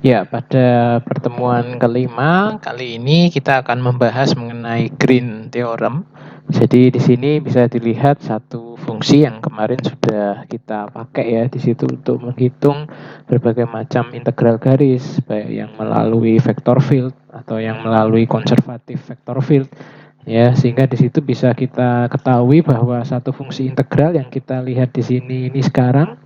Ya, pada pertemuan kelima kali ini kita akan membahas mengenai Green Theorem. Jadi di sini bisa dilihat satu fungsi yang kemarin sudah kita pakai ya di situ untuk menghitung berbagai macam integral garis, baik yang melalui vector field atau yang melalui konservatif vector field. Ya, sehingga di situ bisa kita ketahui bahwa satu fungsi integral yang kita lihat di sini ini sekarang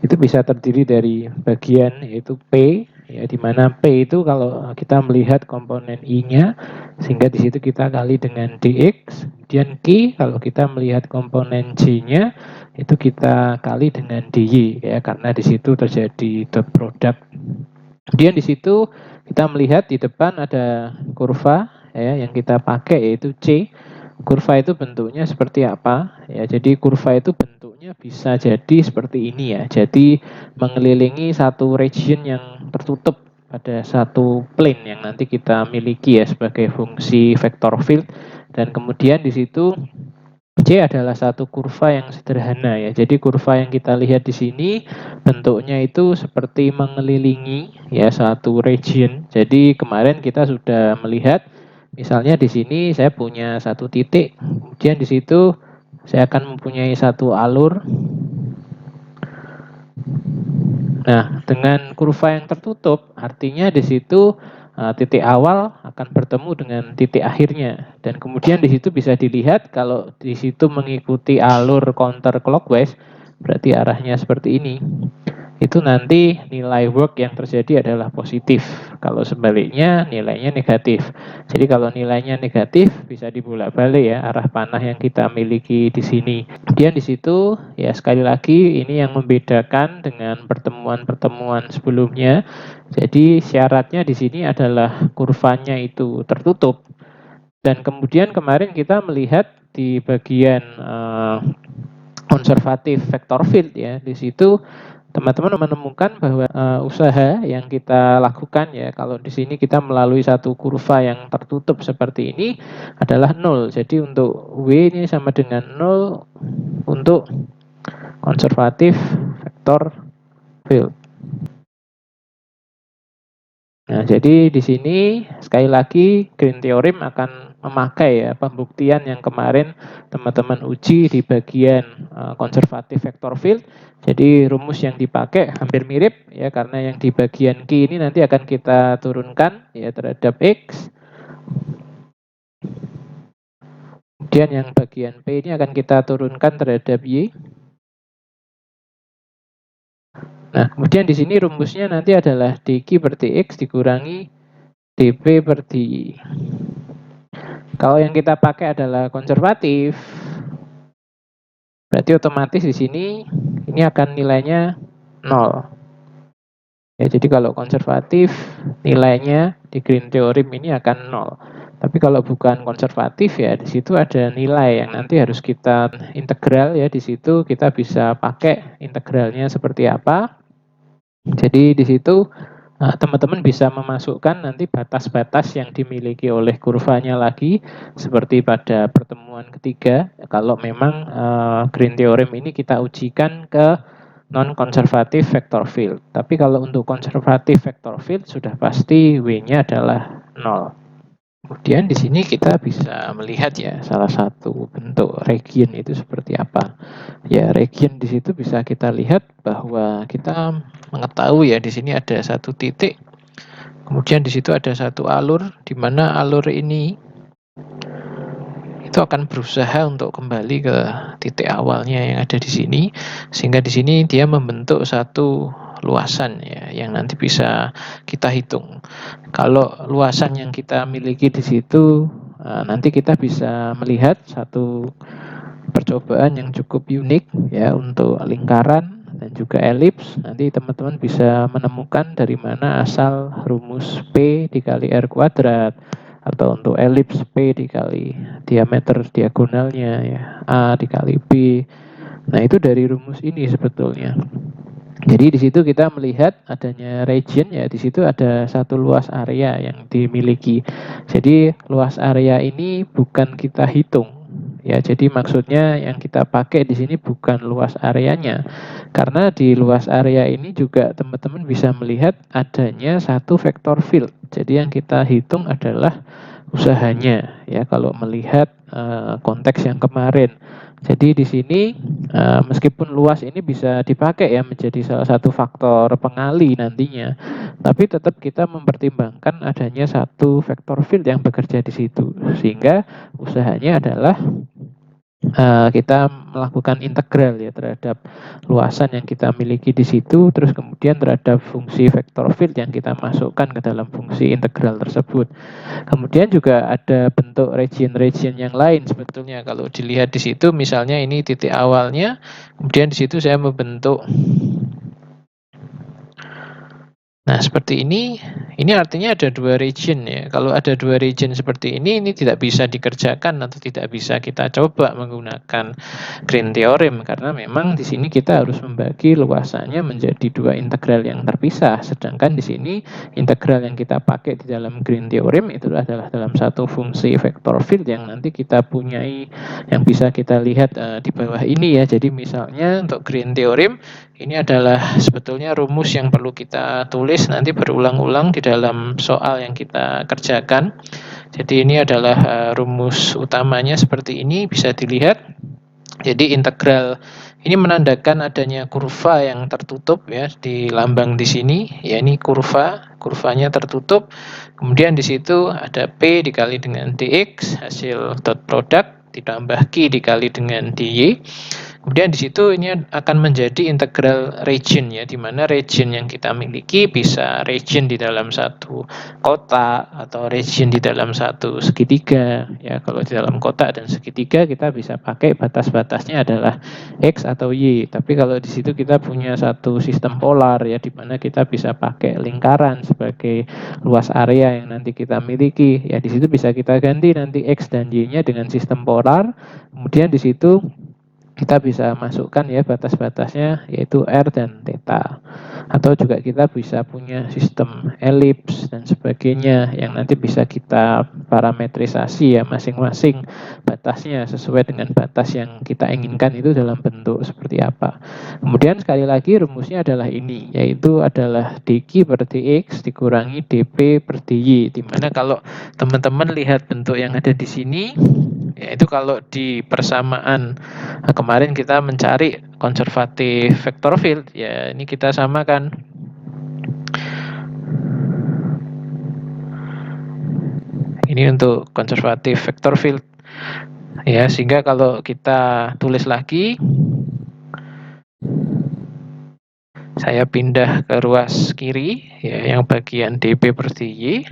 itu bisa terdiri dari bagian yaitu P, ya, di mana P itu kalau kita melihat komponen I-nya, sehingga di situ kita kali dengan dx, kemudian Q kalau kita melihat komponen J-nya itu kita kali dengan dy, ya, karena di situ terjadi dot product. Kemudian di situ kita melihat di depan ada kurva, ya, yang kita pakai yaitu C. Kurva itu bentuknya seperti apa? Ya, jadi kurva itu bentuknya bisa jadi seperti ini ya. Jadi mengelilingi satu region yang tertutup pada satu plane yang nanti kita miliki ya sebagai fungsi vector field, dan kemudian di situ C adalah satu kurva yang sederhana ya. Jadi kurva yang kita lihat di sini bentuknya itu seperti mengelilingi ya satu region. Jadi kemarin kita sudah melihat misalnya di sini saya punya satu titik, kemudian di situ saya akan mempunyai satu alur. Nah, dengan kurva yang tertutup, artinya di situ titik awal akan bertemu dengan titik akhirnya. Dan kemudian di situ bisa dilihat kalau di situ mengikuti alur counterclockwise, berarti arahnya seperti ini. Itu nanti nilai work yang terjadi adalah positif. Kalau sebaliknya nilainya negatif. Jadi kalau nilainya negatif bisa dibolak-balik ya arah panah yang kita miliki di sini. Kemudian di situ ya sekali lagi ini yang membedakan dengan pertemuan-pertemuan sebelumnya. Jadi syaratnya di sini adalah kurvanya itu tertutup. Dan kemudian kemarin kita melihat di bagian konservatif vector field ya, di situ teman-teman menemukan bahwa usaha yang kita lakukan ya kalau di sini kita melalui satu kurva yang tertutup seperti ini adalah 0. Jadi untuk W ini sama dengan 0 untuk konservatif vector field. Nah, jadi di sini sekali lagi Green Theorem akan memakai ya pembuktian yang kemarin teman-teman uji di bagian konservatif vector field. Jadi rumus yang dipakai hampir mirip ya karena yang di bagian Q ini nanti akan kita turunkan ya terhadap X. Kemudian yang bagian P ini akan kita turunkan terhadap Y. Nah, kemudian di sini rumusnya nanti adalah dQ per dx dikurangi dP per dy. Kalau yang kita pakai adalah konservatif, berarti otomatis di sini ini akan nilainya 0. Ya, jadi kalau konservatif nilainya di Green Theorem ini akan 0. Tapi kalau bukan konservatif ya di situ ada nilai yang nanti harus kita integral ya, di situ kita bisa pakai integralnya seperti apa. Jadi di situ teman-teman bisa memasukkan nanti batas-batas yang dimiliki oleh kurvanya lagi seperti pada pertemuan ketiga kalau memang Green Theorem ini kita ujikan ke non-konservatif vector field. Tapi kalau untuk konservatif vector field sudah pasti W-nya adalah 0. Kemudian di sini kita bisa melihat ya salah satu bentuk region itu seperti apa. Ya, region di situ bisa kita lihat bahwa kita mengetahui ya di sini ada satu titik. Kemudian di situ ada satu alur di mana alur ini itu akan berusaha untuk kembali ke titik awalnya yang ada di sini, sehingga di sini dia membentuk satu luasan ya yang nanti bisa kita hitung. Kalau luasan yang kita miliki di situ nanti kita bisa melihat satu percobaan yang cukup unik ya untuk lingkaran dan juga elips. Nanti teman-teman bisa menemukan dari mana asal rumus P dikali R kuadrat, atau untuk elips P dikali diameter diagonalnya ya A dikali B. Nah, itu dari rumus ini sebetulnya. Jadi di situ kita melihat adanya region ya, di situ ada satu luas area yang dimiliki. Jadi luas area ini bukan kita hitung Ya, jadi maksudnya yang kita pakai di sini bukan luas areanya. Karena di luas area ini juga teman-teman bisa melihat adanya satu vektor field. Jadi yang kita hitung adalah usahanya ya kalau melihat konteks yang kemarin. Jadi di sini meskipun luas ini bisa dipakai ya menjadi salah satu faktor pengali nantinya, tapi tetap kita mempertimbangkan adanya satu vektor field yang bekerja di situ, sehingga usahanya adalah kita melakukan integral ya terhadap luasan yang kita miliki di situ, terus kemudian terhadap fungsi vektor field yang kita masukkan ke dalam fungsi integral tersebut. Kemudian juga ada bentuk region-region yang lain sebetulnya kalau dilihat di situ, misalnya ini titik awalnya, kemudian di situ saya membentuk. Nah, seperti ini artinya ada dua region ya. Kalau ada dua region seperti ini tidak bisa dikerjakan atau tidak bisa kita coba menggunakan Green Theorem karena memang di sini kita harus membagi luasannya menjadi dua integral yang terpisah. Sedangkan di sini integral yang kita pakai di dalam Green Theorem itu adalah dalam satu fungsi vector field yang nanti kita punyai yang bisa kita lihat di bawah ini ya. Jadi misalnya untuk Green Theorem ini adalah sebetulnya rumus yang perlu kita tulis nanti berulang-ulang di dalam soal yang kita kerjakan. Jadi ini adalah rumus utamanya seperti ini, bisa dilihat. Jadi integral ini menandakan adanya kurva yang tertutup ya di lambang di sini. Ya ini kurvanya tertutup. Kemudian di situ ada P dikali dengan dx hasil dot product ditambah Q dikali dengan dy. Kemudian di situ ini akan menjadi integral region ya, di mana region yang kita miliki bisa region di dalam satu kotak atau region di dalam satu segitiga. Ya, kalau di dalam kotak dan segitiga kita bisa pakai batas-batasnya adalah X atau Y. Tapi kalau di situ kita punya satu sistem polar ya, di mana kita bisa pakai lingkaran sebagai luas area yang nanti kita miliki. Ya, di situ bisa kita ganti nanti X dan Y-nya dengan sistem polar. Kemudian di situ kita bisa masukkan ya batas-batasnya yaitu R dan theta. Atau juga kita bisa punya sistem elips dan sebagainya yang nanti bisa kita parametrisasi ya masing-masing batasnya sesuai dengan batas yang kita inginkan itu dalam bentuk seperti apa. Kemudian sekali lagi rumusnya adalah ini, yaitu adalah dq per dx dikurangi dp per dy, dimana kalau teman-teman lihat bentuk yang ada di sini, yaitu kalau di persamaan kemarin kita mencari konservatif vector field, ya ini kita samakan. Ini untuk konservatif vector field. Ya, sehingga kalau kita tulis lagi, saya pindah ke ruas kiri, ya, yang bagian dp per dy.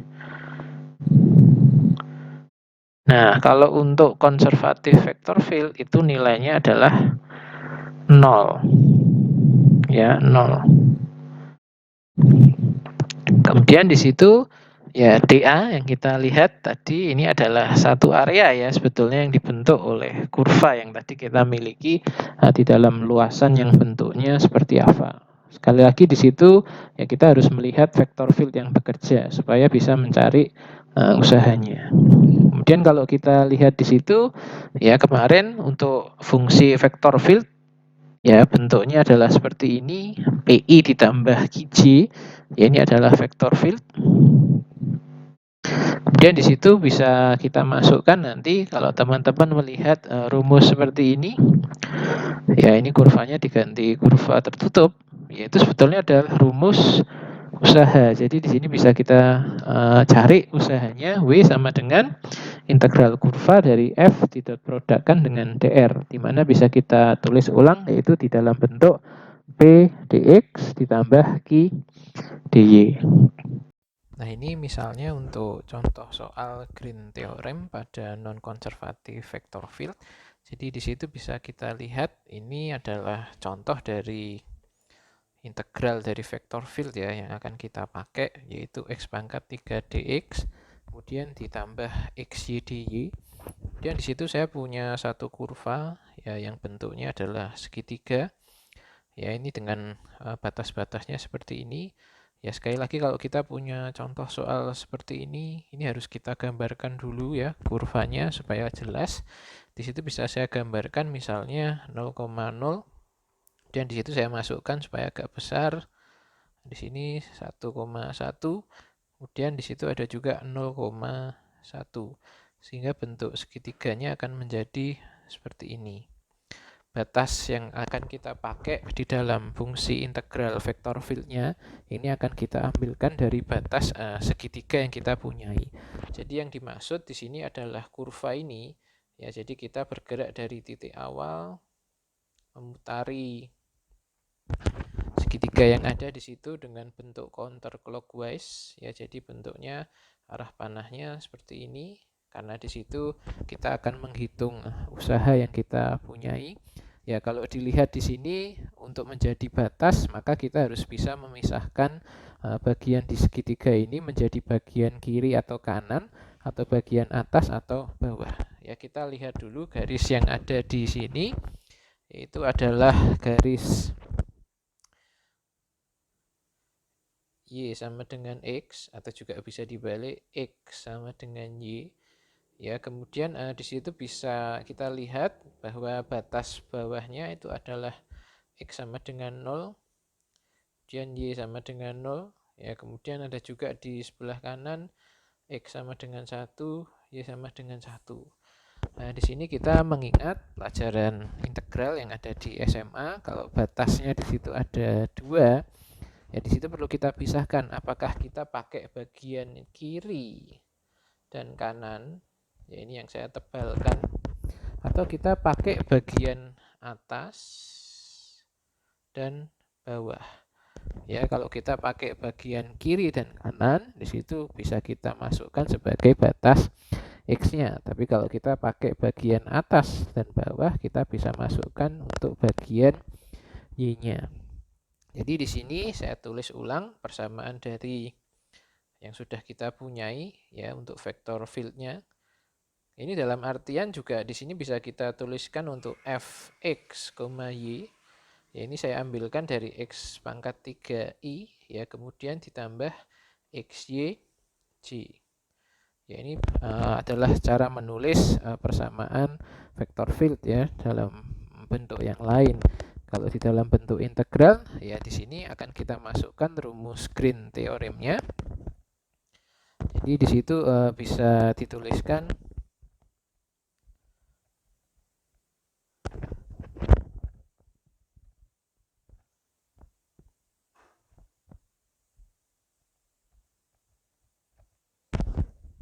Nah, kalau untuk konservatif vector field itu nilainya adalah 0. Ya, 0. Kemudian di situ ya dA yang kita lihat tadi ini adalah satu area ya sebetulnya yang dibentuk oleh kurva yang tadi kita miliki di dalam luasan yang bentuknya seperti apa. Sekali lagi di situ ya kita harus melihat vektor field yang bekerja supaya bisa mencari usahanya. Kemudian kalau kita lihat di situ ya kemarin untuk fungsi vektor field ya bentuknya adalah seperti ini, PI ditambah QJ, ya ini adalah vector field. Kemudian di situ bisa kita masukkan nanti kalau teman-teman melihat rumus seperti ini, ya ini kurvanya diganti kurva tertutup, yaitu sebetulnya adalah rumus usaha. Jadi di sini bisa kita cari usahanya W sama dengan integral kurva dari F didot produkkan dengan DR, di mana bisa kita tulis ulang yaitu di dalam bentuk P dx ditambah Q dy. Nah, ini misalnya untuk contoh soal Green Theorem pada non-conservative vector field. Jadi di situ bisa kita lihat ini adalah contoh dari integral dari vector field ya yang akan kita pakai, yaitu x pangkat 3 dx kemudian ditambah xy dy. Kemudian di situ saya punya satu kurva ya yang bentuknya adalah segitiga. Ya, ini dengan batas-batasnya seperti ini. Ya, sekali lagi kalau kita punya contoh soal seperti ini harus kita gambarkan dulu ya kurvanya supaya jelas. Di situ bisa saya gambarkan misalnya 0,0, dan di situ saya masukkan supaya agak besar. Di sini 1,1, kemudian di situ ada juga 0,1, sehingga bentuk segitiganya akan menjadi seperti ini. Batas yang akan kita pakai di dalam fungsi integral vektor field-nya ini akan kita ambilkan dari batas segitiga yang kita punyai. Jadi yang dimaksud di sini adalah kurva ini, ya. Jadi kita bergerak dari titik awal, memutari segitiga yang ada di situ dengan bentuk counterclockwise, ya. Jadi bentuknya arah panahnya seperti ini. Karena di situ kita akan menghitung usaha yang kita punyai. Ya, kalau dilihat di sini untuk menjadi batas, maka kita harus bisa memisahkan bagian di segitiga ini menjadi bagian kiri atau kanan, atau bagian atas atau bawah. Ya, kita lihat dulu garis yang ada di sini. Itu adalah garis Y sama dengan X, atau juga bisa dibalik X sama dengan Y. Ya, kemudian di situ bisa kita lihat bahwa batas bawahnya itu adalah X sama dengan 0, kemudian Y sama dengan 0. Ya, kemudian ada juga di sebelah kanan X sama dengan 1, Y sama dengan 1. Nah, di sini kita mengingat pelajaran integral yang ada di SMA, kalau batasnya di situ ada 2, ya di situ perlu kita pisahkan apakah kita pakai bagian kiri dan kanan, ya ini yang saya tebalkan, atau kita pakai bagian atas dan bawah. Ya, kalau kita pakai bagian kiri dan kanan, di situ bisa kita masukkan sebagai batas X-nya. Tapi kalau kita pakai bagian atas dan bawah, kita bisa masukkan untuk bagian Y-nya. Jadi di sini saya tulis ulang persamaan dari yang sudah kita punyai, ya, untuk vektor field-nya. Ini dalam artian juga di sini bisa kita tuliskan untuk fx, y. Ya, ini saya ambilkan dari X pangkat 3i, ya, kemudian ditambah XY, J. Ya, ini adalah cara menulis persamaan vektor field, ya, dalam bentuk yang lain. Kalau di dalam bentuk integral, ya di sini akan kita masukkan rumus Green teoremnya. Jadi di situ bisa dituliskan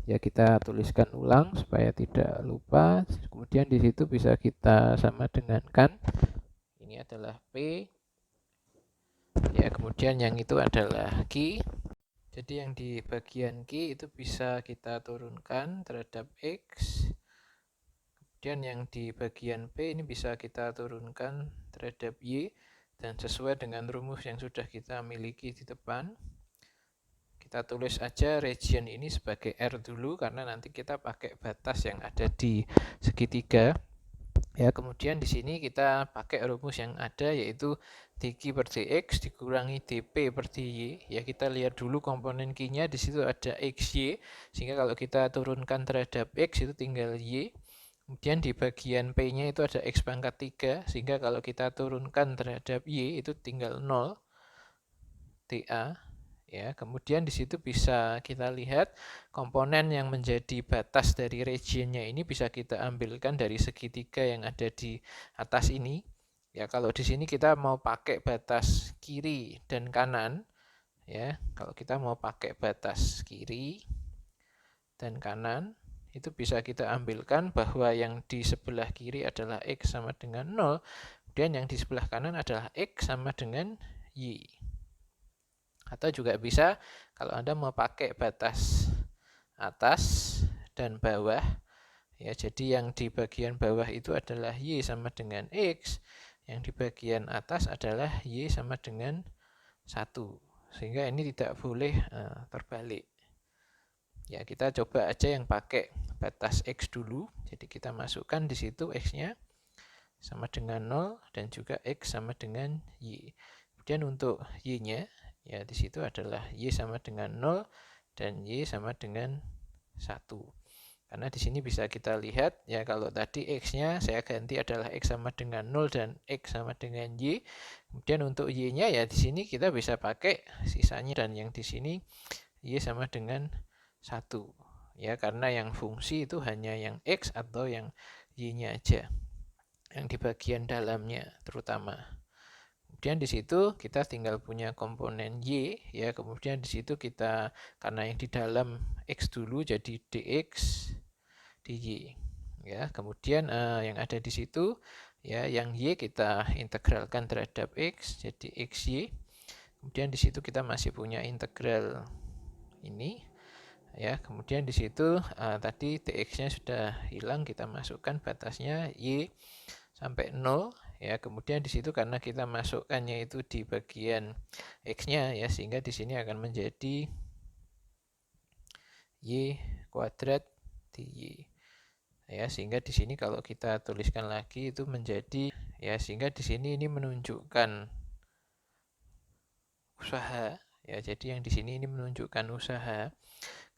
ya, kita tuliskan ulang supaya tidak lupa. Kemudian di situ bisa kita sama dengankan. Ini adalah P. Ya, kemudian yang itu adalah Q. Jadi yang di bagian Q itu bisa kita turunkan terhadap X. Kemudian yang di bagian P ini bisa kita turunkan terhadap Y. Dan sesuai dengan rumus yang sudah kita miliki di depan, kita tulis aja region ini sebagai R dulu, karena nanti kita pakai batas yang ada di segitiga. Ya, kemudian di sini kita pakai rumus yang ada, yaitu dq per dx dikurangi dp per dy. Ya, kita lihat dulu komponen q-nya, di situ ada xy, sehingga kalau kita turunkan terhadap x itu tinggal y. Kemudian di bagian p-nya itu ada x pangkat 3, sehingga kalau kita turunkan terhadap y itu tinggal 0 dA. Ya, kemudian di situ bisa kita lihat komponen yang menjadi batas dari regionnya ini bisa kita ambilkan dari segitiga yang ada di atas ini. Ya, kalau di sini kita mau pakai batas kiri dan kanan, ya, kalau kita mau pakai batas kiri dan kanan, itu bisa kita ambilkan bahwa yang di sebelah kiri adalah X sama dengan 0, dan yang di sebelah kanan adalah X sama dengan Y. Atau juga bisa kalau Anda mau pakai batas atas dan bawah, ya, jadi yang di bagian bawah itu adalah Y sama dengan X, yang di bagian atas adalah Y sama dengan 1, sehingga ini tidak boleh terbalik. Ya, kita coba aja yang pakai batas X dulu. Jadi kita masukkan di situ X-nya sama dengan 0 dan juga X sama dengan Y. Kemudian untuk Y-nya, ya di situ adalah Y sama dengan 0 dan Y sama dengan 1. Karena di sini bisa kita lihat ya, kalau tadi X-nya saya ganti adalah X sama dengan 0 dan X sama dengan Y. Kemudian untuk Y-nya ya di sini kita bisa pakai sisanya, dan yang di sini Y sama dengan 1. Ya, karena yang fungsi itu hanya yang X atau yang Y-nya aja, yang di bagian dalamnya terutama. Kemudian di situ kita tinggal punya komponen Y ya, kemudian di situ kita, karena yang di dalam X dulu, jadi dx dy ya. Kemudian yang ada di situ ya, yang Y kita integralkan terhadap X, jadi xy. Kemudian di situ kita masih punya integral ini ya. Kemudian di situ tadi dx-nya sudah hilang, kita masukkan batasnya Y sampai 0 ya. Kemudian di situ karena kita masukkannya itu di bagian X-nya ya, sehingga di sini akan menjadi Y kuadrat dy ya. Sehingga di sini kalau kita tuliskan lagi itu menjadi ya, sehingga di sini ini menunjukkan usaha ya. Jadi yang di sini ini menunjukkan usaha.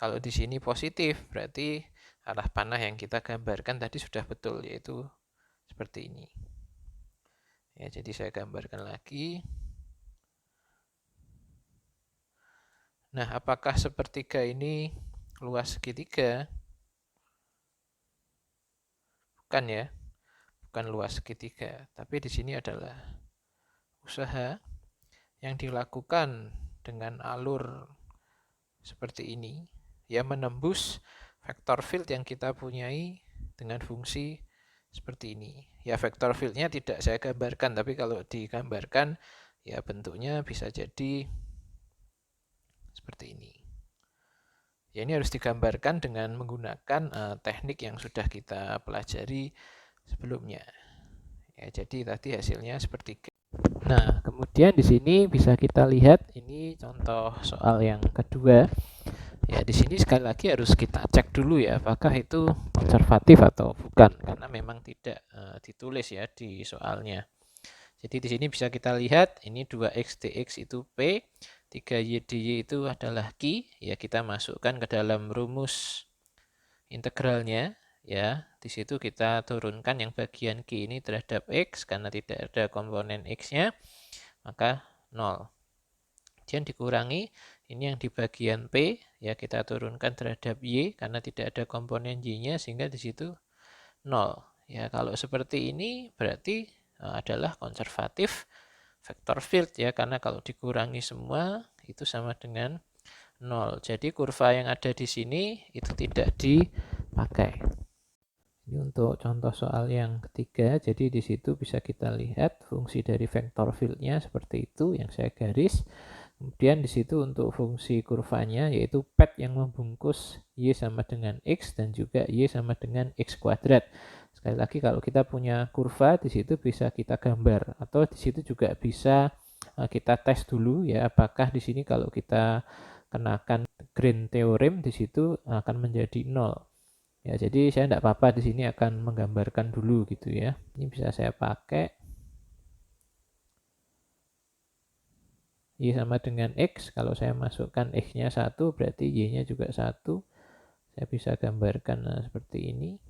Kalau di sini positif berarti arah panah yang kita gambarkan tadi sudah betul, yaitu seperti ini. Ya, jadi saya gambarkan lagi. Nah, apakah sepertiga ini luas segitiga? Bukan ya, bukan luas segitiga. Tapi di sini adalah usaha yang dilakukan dengan alur seperti ini, ya, menembus vektor field yang kita punyai dengan fungsi seperti ini. Ya, vektor fieldnya tidak saya gambarkan, tapi kalau digambarkan ya bentuknya bisa jadi seperti ini. Ya, ini harus digambarkan dengan menggunakan teknik yang sudah kita pelajari sebelumnya. Ya, jadi tadi hasilnya seperti ini. Nah, kemudian di sini bisa kita lihat ini contoh soal yang kedua. Ya, di sini sekali lagi harus kita cek dulu ya, apakah itu konservatif atau bukan, karena memang tidak ditulis ya di soalnya. Jadi di sini bisa kita lihat ini 2x dx itu P, 3y dy itu adalah Q, ya kita masukkan ke dalam rumus integralnya ya. Di situ kita turunkan yang bagian Q ini terhadap X, karena tidak ada komponen X-nya, maka 0. Kemudian dikurangi ini yang di bagian P, ya kita turunkan terhadap Y, karena tidak ada komponen Y-nya, sehingga di situ 0. Ya, kalau seperti ini berarti adalah konservatif vektor field ya, karena kalau dikurangi semua itu sama dengan 0. Jadi kurva yang ada di sini itu tidak dipakai. Ini untuk contoh soal yang ketiga. Jadi di situ bisa kita lihat fungsi dari vektor field-nya seperti itu yang saya garis. Kemudian di situ untuk fungsi kurvanya yaitu pad yang membungkus Y sama dengan X dan juga Y sama dengan X kuadrat. Sekali lagi, kalau kita punya kurva di situ bisa kita gambar, atau di situ juga bisa kita tes dulu ya, apakah di sini kalau kita kenakan Green Theorem di situ akan menjadi 0. Ya, jadi saya tidak apa-apa di sini akan menggambarkan dulu gitu ya. Ini bisa saya pakai Y sama dengan X. Kalau saya masukkan X-nya 1 berarti Y-nya juga 1. Saya bisa gambarkan seperti ini.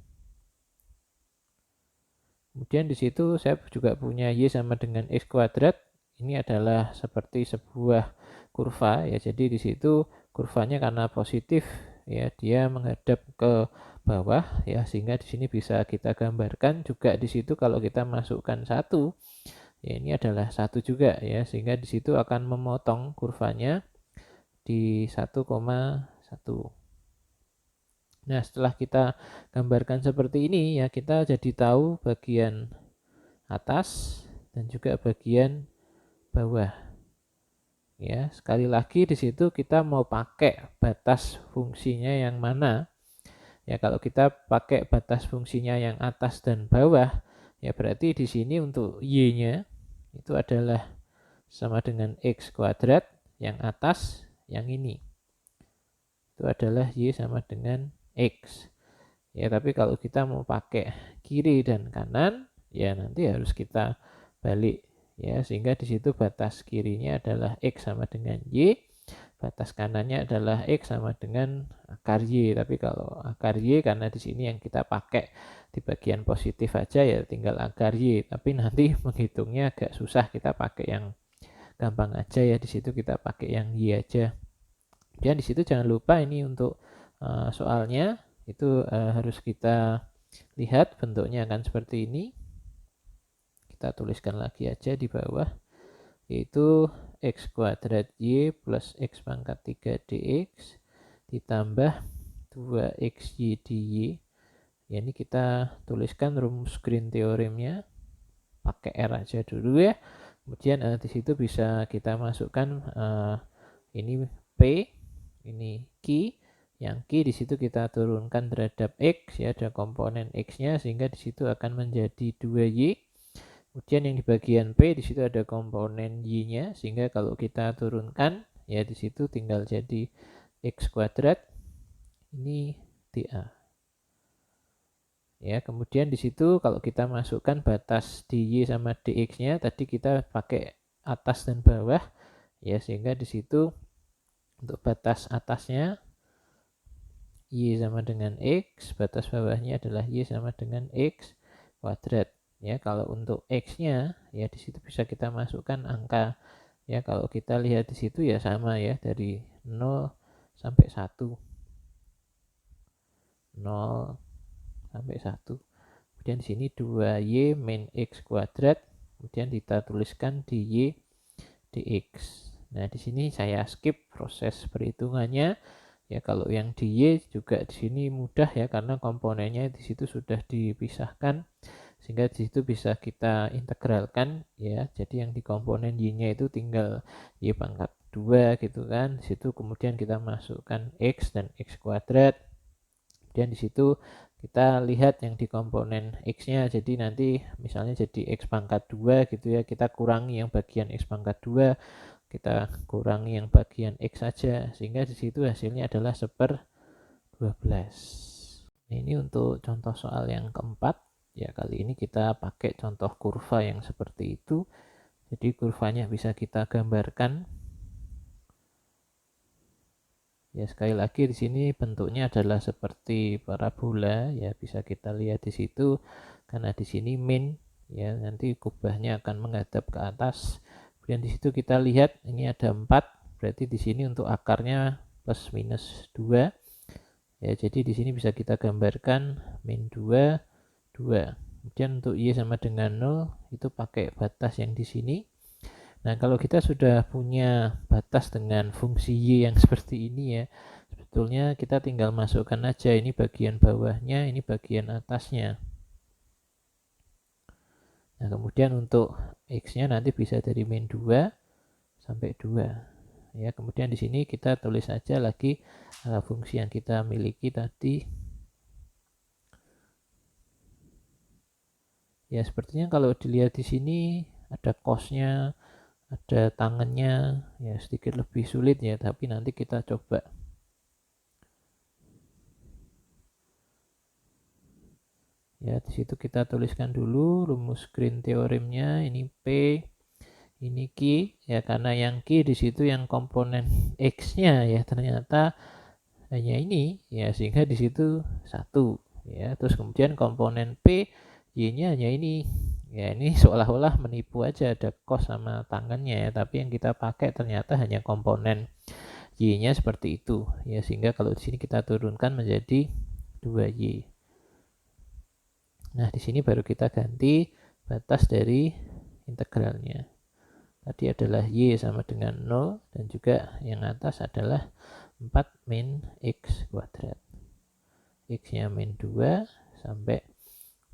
Kemudian di situ saya juga punya Y sama dengan X kuadrat. Ini adalah seperti sebuah kurva ya. Jadi di situ kurvanya karena positif ya, dia menghadap ke bawah ya, sehingga di sini bisa kita gambarkan juga. Di situ kalau kita masukkan 1 ya, ini adalah 1 juga ya, sehingga di situ akan memotong kurvanya di 1,1. Nah, setelah kita gambarkan seperti ini ya, kita jadi tahu bagian atas dan juga bagian bawah. Ya, sekali lagi di situ kita mau pakai batas fungsinya yang mana? Ya, kalau kita pakai batas fungsinya yang atas dan bawah, ya berarti di sini untuk Y-nya itu adalah sama dengan X kuadrat, yang atas yang ini itu adalah Y sama dengan X. Ya, tapi kalau kita mau pakai kiri dan kanan, ya nanti harus kita balik ya, sehingga di situ batas kirinya adalah X sama dengan Y, batas kanannya adalah X sama dengan akar Y. Tapi kalau akar Y, karena di sini yang kita pakai di bagian positif aja ya tinggal akar Y. Tapi nanti menghitungnya agak susah, kita pakai yang gampang aja ya. Di situ kita pakai yang Y aja. Dan di situ jangan lupa ini untuk soalnya itu harus kita lihat bentuknya akan seperti ini. Kita tuliskan lagi aja di bawah, yaitu x kuadrat y plus x pangkat 3 dx ditambah 2xy dy. Ya, ini kita tuliskan rumus Green teoremnya, pakai R aja dulu ya. Kemudian di situ bisa kita masukkan ini P, ini Q. Yang Q di situ kita turunkan terhadap X ya, ada komponen X-nya sehingga di situ akan menjadi 2Y. Kemudian yang di bagian P di situ ada komponen Y-nya sehingga kalau kita turunkan ya di situ tinggal jadi X kuadrat ini dA. Ya, kemudian di situ kalau kita masukkan batas dy sama dx-nya tadi kita pakai atas dan bawah ya, sehingga di situ untuk batas atasnya y sama dengan x, batas bawahnya adalah y sama dengan x kuadrat. Ya, kalau untuk x-nya ya di situ bisa kita masukkan angka. Ya, kalau kita lihat di situ ya sama ya, dari 0 sampai 1. 0 sampai 1. Kemudian di sini 2y min x kuadrat, kemudian kita tuliskan dy dx. Nah, di sini saya skip proses perhitungannya. Ya, kalau yang dy juga di sini mudah ya karena komponennya di situ sudah dipisahkan sehingga di situ bisa kita integralkan ya. Jadi yang di komponen y-nya itu tinggal y pangkat 2 gitu kan. Di situ kemudian kita masukkan x dan x kuadrat. Kemudian di situ kita lihat yang di komponen x-nya, jadi nanti misalnya jadi x pangkat 2 gitu ya, kita kurangi yang bagian x pangkat 2, kita kurangi yang bagian x saja, sehingga di situ hasilnya adalah 1/12. Nah, ini untuk contoh soal yang keempat ya. Kali ini kita pakai contoh kurva yang seperti itu, jadi kurvanya bisa kita gambarkan. Ya, sekali lagi di sini bentuknya adalah seperti parabola ya, bisa kita lihat di situ karena di sini min ya, nanti kubahnya akan menghadap ke atas. Kemudian di situ kita lihat ini ada 4, berarti di sini untuk akarnya plus minus 2. Ya, jadi di sini bisa kita gambarkan min 2 2. Kemudian untuk y sama dengan 0 itu pakai batas yang di sini. Nah, kalau kita sudah punya batas dengan fungsi y yang seperti ini ya, sebetulnya kita tinggal masukkan aja ini bagian bawahnya, ini bagian atasnya. Nah, kemudian untuk x-nya nanti bisa dari min 2 sampai 2. Ya, kemudian di sini kita tulis saja lagi fungsi yang kita miliki tadi. Ya, sepertinya kalau dilihat di sini ada cos-nya, ada tangannya ya, sedikit lebih sulit ya, tapi nanti kita coba. Ya, di situ kita tuliskan dulu rumus Green teoremnya, ini P, ini Q ya, karena yang Q di situ yang komponen X-nya ya ternyata hanya ini ya, sehingga di situ 1 ya. Terus kemudian komponen P, Y-nya hanya ini. Ya, ini seolah-olah menipu aja, ada cos sama tangannya ya, tapi yang kita pakai ternyata hanya komponen Y-nya seperti itu ya, sehingga kalau di sini kita turunkan menjadi 2Y. Nah, di sini baru kita ganti batas dari integralnya. Tadi adalah y sama dengan 0 dan juga yang atas adalah 4 min x kuadrat. X-nya min 2 sampai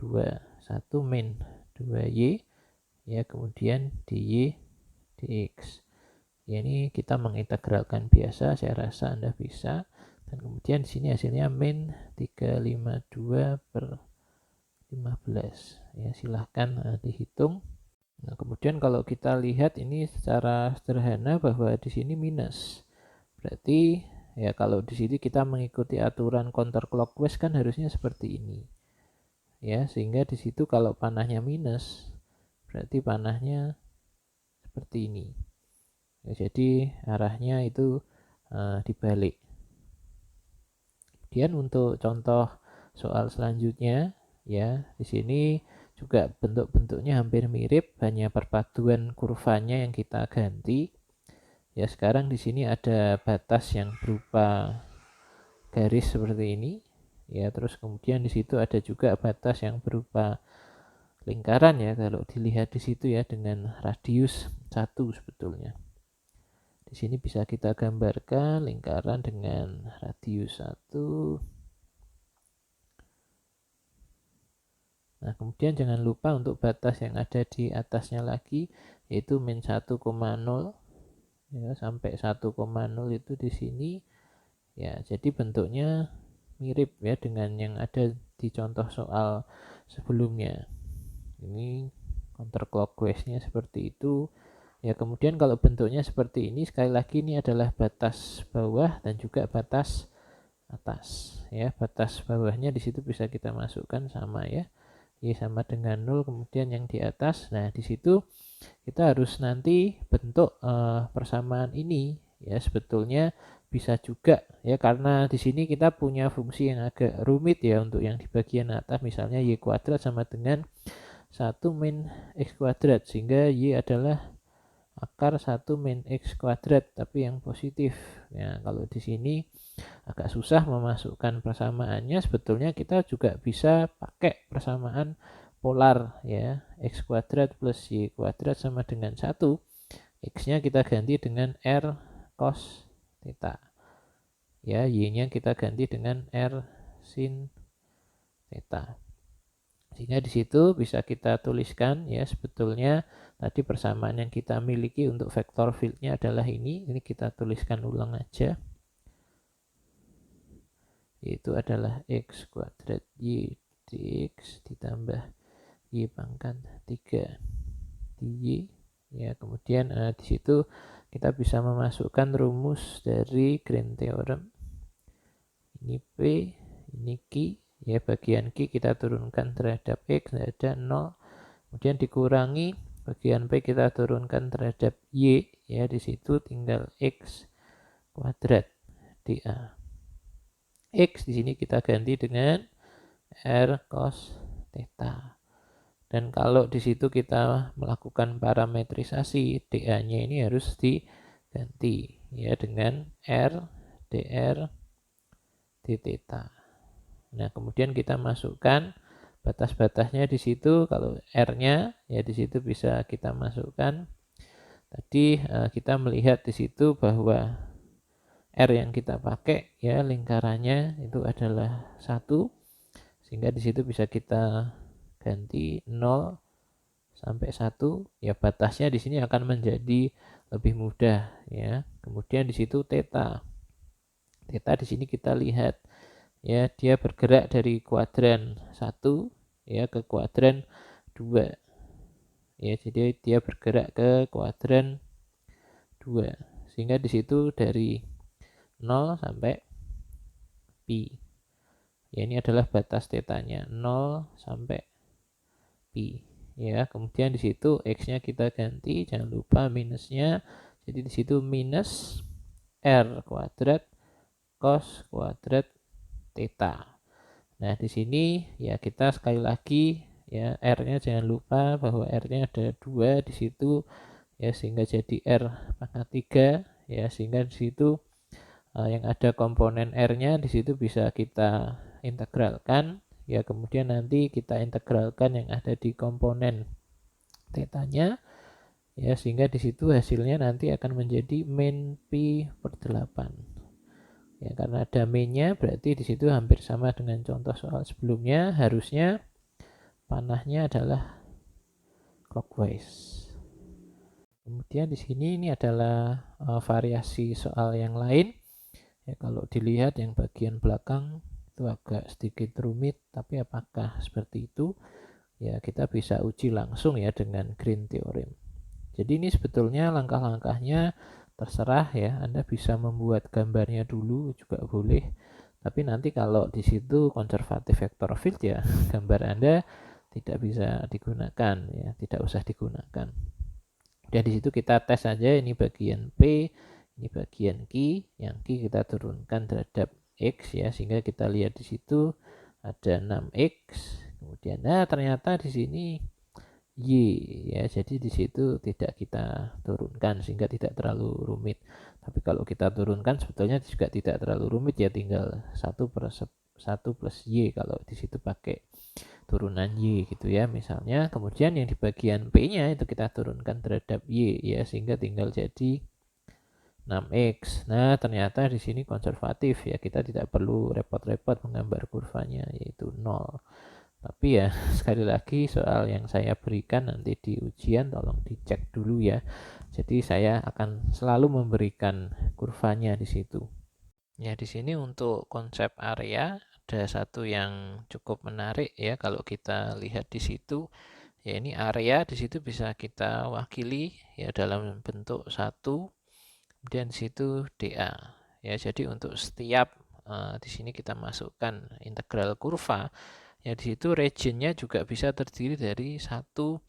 2. 1 min 2y ya, kemudian dy dx. Ya, ini kita mengintegralkan biasa, saya rasa Anda bisa. Dan kemudian di sini hasilnya min 352/15 ya, silahkan dihitung. Nah, kemudian kalau kita lihat ini secara sederhana bahwa di sini minus, berarti ya kalau di sini kita mengikuti aturan counterclockwise kan harusnya seperti ini ya, sehingga di situ kalau panahnya minus berarti panahnya seperti ini ya, jadi arahnya itu dibalik. Kemudian untuk contoh soal selanjutnya, ya di sini juga bentuk-bentuknya hampir mirip, hanya perpaduan kurvanya yang kita ganti. Ya sekarang di sini ada batas yang berupa garis seperti ini. Ya terus kemudian di situ ada juga batas yang berupa lingkaran ya, kalau dilihat di situ ya, dengan radius 1 sebetulnya. Di sini bisa kita gambarkan lingkaran dengan radius 1. Nah, kemudian jangan lupa untuk batas yang ada di atasnya lagi, yaitu min 1,0 ya, sampai 1,0 itu di sini. Ya, jadi bentuknya mirip ya dengan yang ada di contoh soal sebelumnya. Ini counterclockwise-nya seperti itu. Ya, kemudian kalau bentuknya seperti ini, sekali lagi ini adalah batas bawah dan juga batas atas. Ya, batas bawahnya di situ bisa kita masukkan sama ya. Y sama dengan 0, kemudian yang di atas. Nah, di situ kita harus nanti bentuk persamaan ini ya, sebetulnya bisa juga ya, karena di sini kita punya fungsi yang agak rumit ya untuk yang di bagian atas, misalnya y kuadrat sama dengan 1 min x kuadrat, sehingga y adalah akar 1 min x kuadrat tapi yang positif. Ya, kalau di sini agak susah memasukkan persamaannya, sebetulnya kita juga bisa pakai persamaan polar ya, x kuadrat plus y kuadrat sama dengan 1. X-nya kita ganti dengan r cos theta. Ya, y-nya kita ganti dengan r sin theta. Sehingga di situ bisa kita tuliskan ya, sebetulnya tadi persamaan yang kita miliki untuk vektor fieldnya adalah ini. Ini kita tuliskan ulang aja. Yaitu adalah x kuadrat y dx ditambah y pangkat 3 dy. Ya, kemudian di situ kita bisa memasukkan rumus dari Green Theorem. Ini P, ini Q. Ya, bagian Q kita turunkan terhadap X, ada 0. Kemudian dikurangi bagian P kita turunkan terhadap Y. Ya, di situ tinggal X kuadrat dA. X di sini kita ganti dengan r cos theta. Dan kalau di situ kita melakukan parametrisasi, dA-nya ini harus diganti ya dengan r dr d theta. Nah, kemudian kita masukkan batas-batasnya di situ. Kalau r-nya ya di situ bisa kita masukkan. Tadi kita melihat di situ bahwa r yang kita pakai ya lingkarannya itu adalah 1, sehingga di situ bisa kita ganti 0 sampai 1 ya, batasnya di sini akan menjadi lebih mudah ya. Kemudian di situ theta. Theta di sini kita lihat ya, dia bergerak dari kuadran 1 ya ke kuadran 2. Ya, jadi dia bergerak ke kuadran 2. Sehingga di situ dari 0 sampai pi. Ya, ini adalah batas tetanya 0 sampai pi. Ya, kemudian di situ x-nya kita ganti, jangan lupa minusnya. Jadi di situ minus r kuadrat cos kuadrat theta. Nah, di sini ya kita sekali lagi ya, r-nya jangan lupa bahwa r-nya ada 2 di situ ya, sehingga jadi r pangkat 3 ya, sehingga di situ yang ada komponen r-nya di situ bisa kita integralkan ya, kemudian nanti kita integralkan yang ada di komponen tetanya ya, sehingga di situ hasilnya nanti akan menjadi min pi per 8 ya, karena ada minnya berarti di situ hampir sama dengan contoh soal sebelumnya, harusnya panahnya adalah clockwise. Kemudian di sini ini adalah variasi soal yang lain. Ya, kalau dilihat yang bagian belakang itu agak sedikit rumit, tapi apakah seperti itu? Ya, kita bisa uji langsung ya dengan Green Theorem. Jadi ini sebetulnya langkah-langkahnya terserah ya, Anda bisa membuat gambarnya dulu juga boleh. Tapi nanti kalau di situ konservatif vector field ya, gambar Anda tidak bisa digunakan ya, tidak usah digunakan. Dan di situ kita tes saja, ini bagian P, ini bagian Q, yang Q kita turunkan terhadap X ya, sehingga kita lihat di situ ada 6X. Kemudian ternyata di sini Y ya, jadi di situ tidak kita turunkan sehingga tidak terlalu rumit. Tapi kalau kita turunkan sebetulnya juga tidak terlalu rumit ya, tinggal 1 plus Y kalau di situ pakai turunan Y gitu ya misalnya. Kemudian yang di bagian P-nya itu kita turunkan terhadap Y ya, sehingga tinggal jadi 6X. Nah, ternyata di sini konservatif ya, kita tidak perlu repot-repot menggambar kurvanya yaitu 0. Tapi ya sekali lagi soal yang saya berikan nanti di ujian tolong dicek dulu ya. Jadi saya akan selalu memberikan kurvanya di situ. Ya, di sini untuk konsep area ada satu yang cukup menarik ya, kalau kita lihat di situ ya, ini area di situ bisa kita wakili ya dalam bentuk 1, kemudian di situ dA. Ya, jadi untuk setiap di sini kita masukkan integral kurva. Ya, di situ regionnya juga bisa terdiri dari 1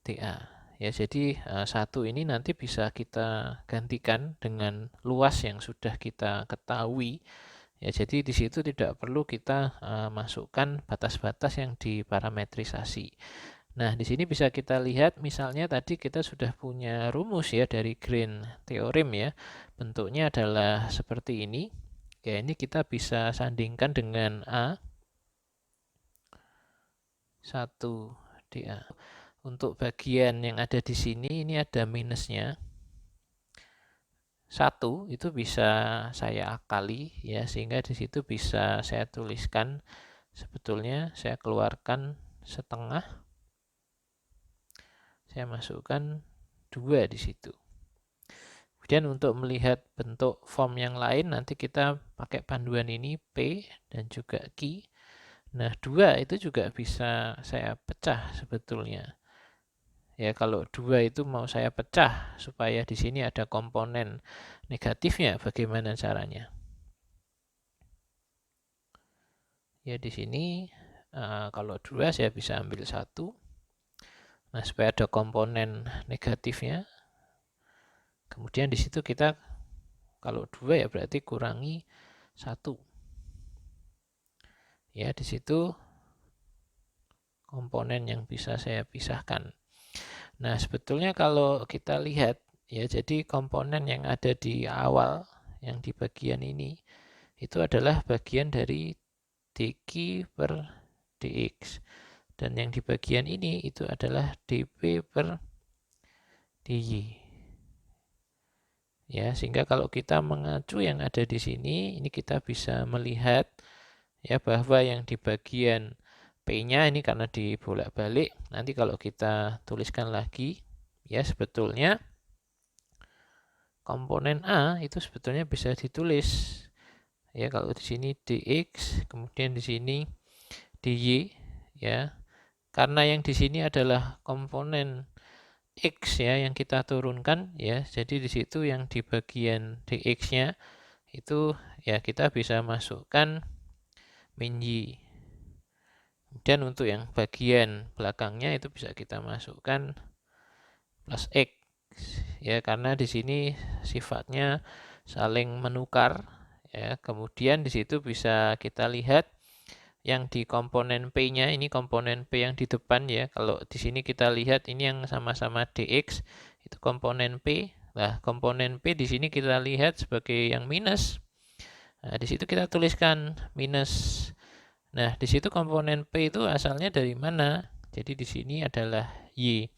dA. Ya, jadi 1 ini nanti bisa kita gantikan dengan luas yang sudah kita ketahui. Ya, jadi di situ tidak perlu kita masukkan batas-batas yang diparametrisasi. Nah, di sini bisa kita lihat misalnya tadi kita sudah punya rumus ya dari Green Theorem ya. Bentuknya adalah seperti ini. Ya, ini kita bisa sandingkan dengan A 1 dA. Untuk bagian yang ada di sini ini ada minusnya. 1 itu bisa saya akali ya, sehingga di situ bisa saya tuliskan sebetulnya saya keluarkan setengah, saya masukkan 2 di situ. Kemudian untuk melihat bentuk form yang lain nanti kita pakai panduan ini P dan juga Q. Nah, 2 itu juga bisa saya pecah sebetulnya. Ya, kalau 2 itu mau saya pecah supaya di sini ada komponen negatifnya, bagaimana caranya? Ya, di sini kalau 2 saya bisa ambil 1. Nah, supaya ada komponen negatifnya. Kemudian di situ kita kalau 2 ya berarti kurangi 1. Ya, di situ komponen yang bisa saya pisahkan. Nah, sebetulnya kalau kita lihat ya, jadi komponen yang ada di awal yang di bagian ini itu adalah bagian dari dq per dx, dan yang di bagian ini itu adalah dp per dy. Ya, sehingga kalau kita mengacu yang ada di sini, ini kita bisa melihat ya bahwa yang di bagian P-nya ini karena dibolak-balik, nanti kalau kita tuliskan lagi ya, sebetulnya komponen A itu sebetulnya bisa ditulis ya, kalau di sini dx, kemudian di sini dy ya. Karena yang di sini adalah komponen x ya yang kita turunkan ya, jadi di situ yang di bagian dx-nya itu ya kita bisa masukkan min y. Kemudian untuk yang bagian belakangnya itu bisa kita masukkan plus x ya, karena di sini sifatnya saling menukar ya. Kemudian di situ bisa kita lihat yang di komponen P-nya, ini komponen P yang di depan ya. Kalau di sini kita lihat ini yang sama-sama dx itu komponen P. Nah, komponen P di sini kita lihat sebagai yang minus. Nah, di situ kita tuliskan minus. Nah, di situ komponen P itu asalnya dari mana? Jadi di sini adalah Y.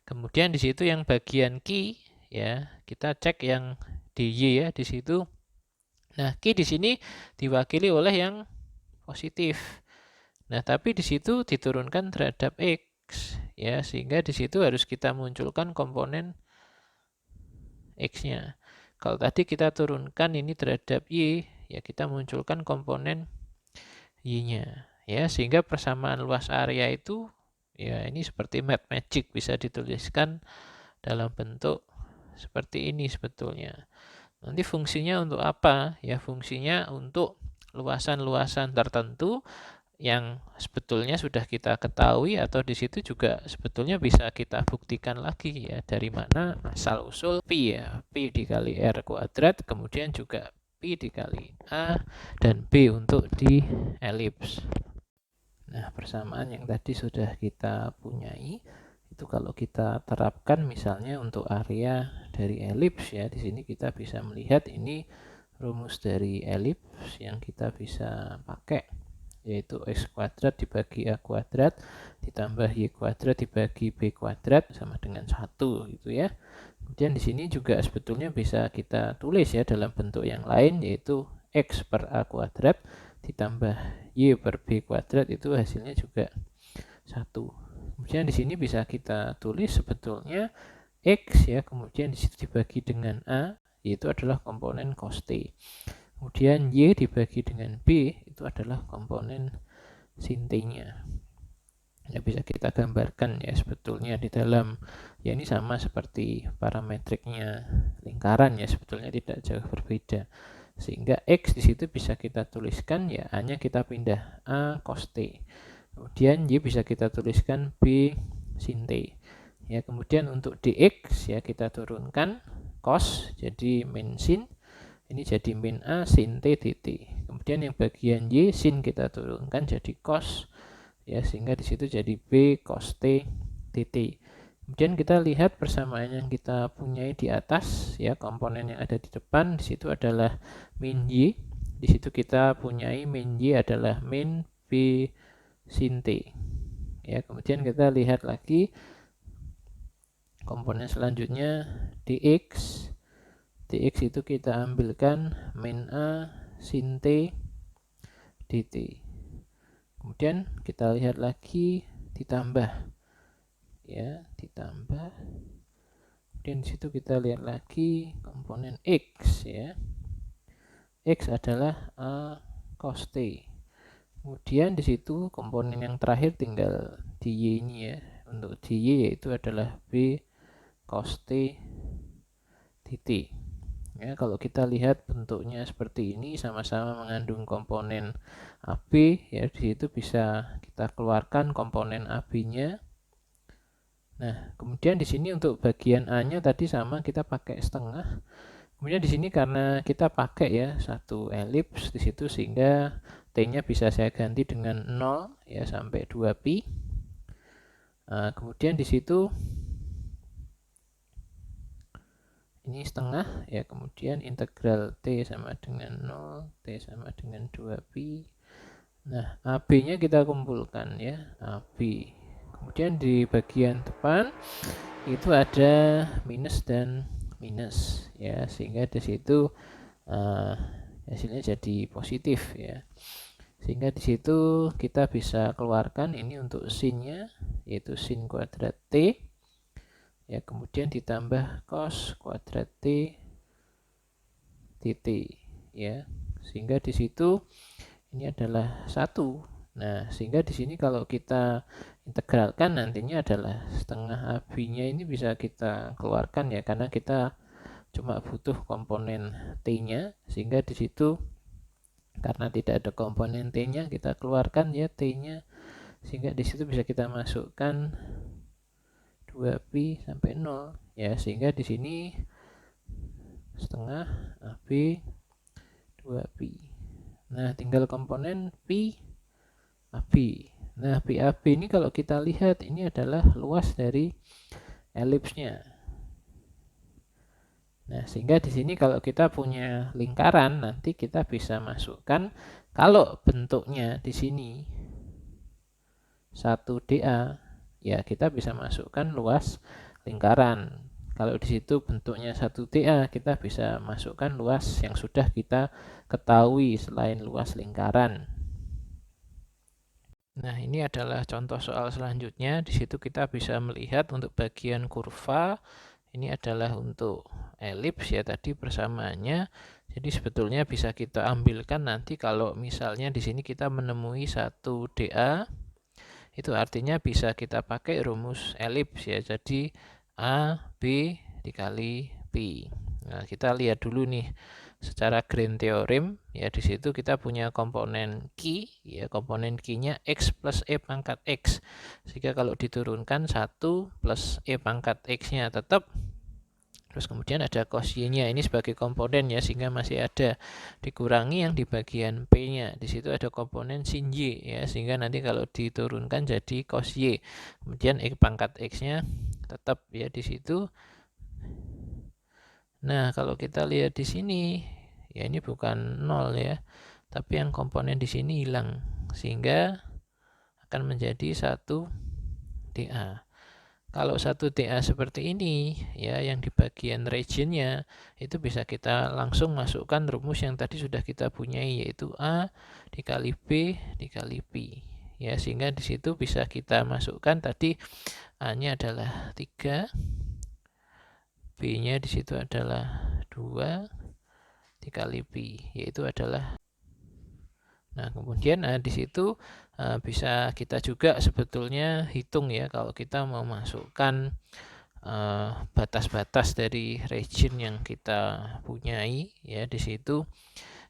Kemudian di situ yang bagian Q ya, kita cek yang di Y ya di situ. Nah, Q di sini diwakili oleh yang positif. Nah, tapi di situ diturunkan terhadap X ya, sehingga di situ harus kita munculkan komponen X-nya. Kalau tadi kita turunkan ini terhadap Y, ya kita munculkan komponen Y-nya ya, sehingga persamaan luas area itu ya ini seperti map magic, bisa dituliskan dalam bentuk seperti ini sebetulnya. Nanti fungsinya untuk apa? Ya, fungsinya untuk luasan-luasan tertentu yang sebetulnya sudah kita ketahui, atau di situ juga sebetulnya bisa kita buktikan lagi ya, dari mana asal usul pi ya, pi dikali r kuadrat, kemudian juga P dikali A, dan B untuk di elips. Nah, persamaan yang tadi sudah kita punyai, itu kalau kita terapkan misalnya untuk area dari elips ya, di sini kita bisa melihat ini rumus dari elips yang kita bisa pakai, yaitu x kuadrat dibagi a kuadrat ditambah y kuadrat dibagi b kuadrat sama dengan 1 gitu ya. Kemudian di sini juga sebetulnya bisa kita tulis ya dalam bentuk yang lain, yaitu x per a kuadrat ditambah y per b kuadrat, itu hasilnya juga 1. Kemudian di sini bisa kita tulis sebetulnya x ya, kemudian di situ dibagi dengan a, yaitu adalah komponen cos t. Kemudian y dibagi dengan b, itu adalah komponen sin t-nya. Ya, bisa kita gambarkan ya sebetulnya di dalam, ya ini sama seperti parametriknya lingkaran ya, sebetulnya tidak jauh berbeda. Sehingga x di situ bisa kita tuliskan ya hanya kita pindah a cos t. Kemudian y bisa kita tuliskan b sin t. Ya, kemudian untuk dx ya kita turunkan cos jadi min sin. Ini jadi min a sin t dt. Kemudian yang bagian y sin kita turunkan jadi cos ya, sehingga di situ jadi b cos t dt. Kemudian kita lihat persamaan yang kita punyai di atas ya, komponen yang ada di depan di situ adalah min y. Di situ kita punyai min y adalah min b sin t. Ya, kemudian kita lihat lagi komponen selanjutnya dx. Dx itu kita ambilkan min a sin t dt. Kemudian kita lihat lagi ditambah ya, ditambah. Kemudian di situ kita lihat lagi komponen x ya. X adalah a cos t. Kemudian di situ komponen yang terakhir tinggal di y ini ya. Untuk di y yaitu adalah b cos t dt. Ya, kalau kita lihat bentuknya seperti ini sama-sama mengandung komponen AB ya, di situ bisa kita keluarkan komponen AB-nya. Nah, kemudian di sini untuk bagian A-nya tadi sama kita pakai setengah. Kemudian di sini karena kita pakai ya satu elips di situ, sehingga T-nya bisa saya ganti dengan 0 ya sampai 2pi. Nah, kemudian di situ ini setengah ya, kemudian integral T sama dengan 0, T sama dengan 2pi. Nah, AB-nya kita kumpulkan ya, AB. Kemudian di bagian depan itu ada minus dan minus ya, sehingga di situ hasilnya jadi positif ya. Sehingga di situ kita bisa keluarkan ini untuk sinnya, yaitu sin kuadrat T ya, kemudian ditambah cos kuadrat T dt ya, sehingga di situ ini adalah 1. Nah, sehingga di sini kalau kita integralkan nantinya adalah setengah AB-nya ini bisa kita keluarkan ya, karena kita cuma butuh komponen T-nya, sehingga di situ karena tidak ada komponen T-nya kita keluarkan ya T-nya, sehingga di situ bisa kita masukkan 2pi sampai 0 ya, sehingga di sini setengah AB 2pi. Nah, tinggal komponen pi AB. Nah, pi AB ini kalau kita lihat ini adalah luas dari elipsnya. Nah, sehingga di sini kalau kita punya lingkaran nanti kita bisa masukkan, kalau bentuknya di sini 1dA ya, kita bisa masukkan luas lingkaran. Kalau di situ bentuknya 1dA, kita bisa masukkan luas yang sudah kita ketahui selain luas lingkaran. Nah, ini adalah contoh soal selanjutnya. Di situ kita bisa melihat untuk bagian kurva, ini adalah untuk elips ya tadi persamaannya. Jadi sebetulnya bisa kita ambilkan nanti kalau misalnya di sini kita menemui 1dA, itu artinya bisa kita pakai rumus elips ya. Jadi A, B dikali Pi. Nah, kita lihat dulu nih secara Green teorem ya, di situ kita punya komponen Q ya, komponen Q-nya X plus E pangkat X. Sehingga kalau diturunkan 1 plus E pangkat X-nya tetap Terus kemudian ada cos Y-nya, ini sebagai komponen ya, sehingga masih ada dikurangi yang di bagian P-nya. Di situ ada komponen sin Y ya, sehingga nanti kalau diturunkan jadi cos Y. Kemudian X pangkat X-nya tetap ya di situ. Nah, kalau kita lihat di sini, ya ini bukan 0 ya, tapi yang komponen di sini hilang, sehingga akan menjadi 1 dA. Kalau 1 dA seperti ini, ya yang di bagian regionnya, itu bisa kita langsung masukkan rumus yang tadi sudah kita punyai, yaitu A dikali B dikali P. Ya, sehingga di situ bisa kita masukkan tadi A-nya adalah 3, B-nya di situ adalah 2 dikali P, yaitu adalah. Nah, kemudian di situ bisa kita juga sebetulnya hitung ya, kalau kita mau masukkan batas-batas dari region yang kita punyai ya, di situ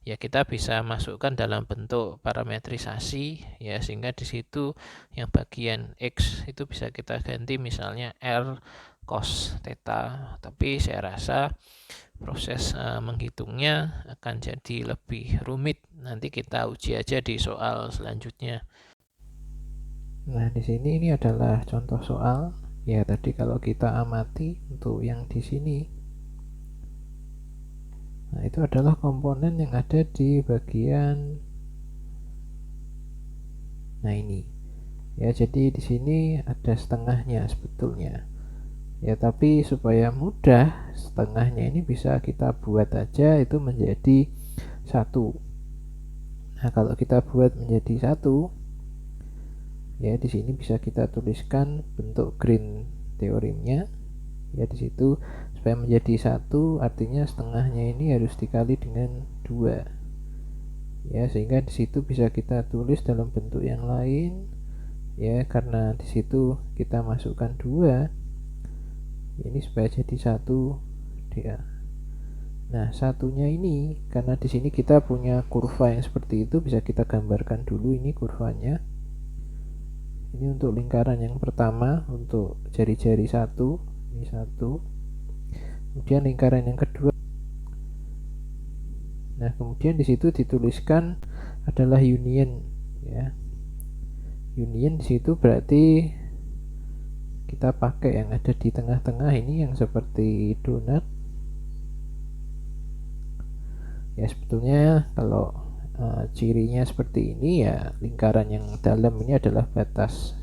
ya kita bisa masukkan dalam bentuk parametrisasi ya, sehingga di situ yang bagian X itu bisa kita ganti misalnya R cos theta, tapi saya rasa proses menghitungnya akan jadi lebih rumit. Nanti kita uji aja di soal selanjutnya. Nah, di sini ini adalah contoh soal. Ya, tadi kalau kita amati untuk yang di sini. Nah, itu adalah komponen yang ada di bagian. Nah, ini. Ya, jadi di sini ada setengahnya sebetulnya. Ya, tapi supaya mudah, setengahnya ini bisa kita buat aja itu menjadi 1. Nah, kalau kita buat menjadi 1, ya di sini bisa kita tuliskan bentuk Green teoremnya. Ya, di situ supaya menjadi 1 artinya setengahnya ini harus dikali dengan 2. Ya, sehingga di situ bisa kita tulis dalam bentuk yang lain. Ya, karena di situ kita masukkan 2. Ini supaya jadi 1 dA. Nah, satunya ini karena di sini kita punya kurva yang seperti itu, bisa kita gambarkan dulu ini kurvanya. Ini untuk lingkaran yang pertama, untuk jari-jari 1, ini 1. Kemudian lingkaran yang kedua. Nah, kemudian di situ dituliskan adalah union ya. Union di situ berarti kita pakai yang ada di tengah-tengah ini yang seperti donat. Ya, sebetulnya kalau cirinya seperti ini ya, lingkaran yang dalam ini adalah batas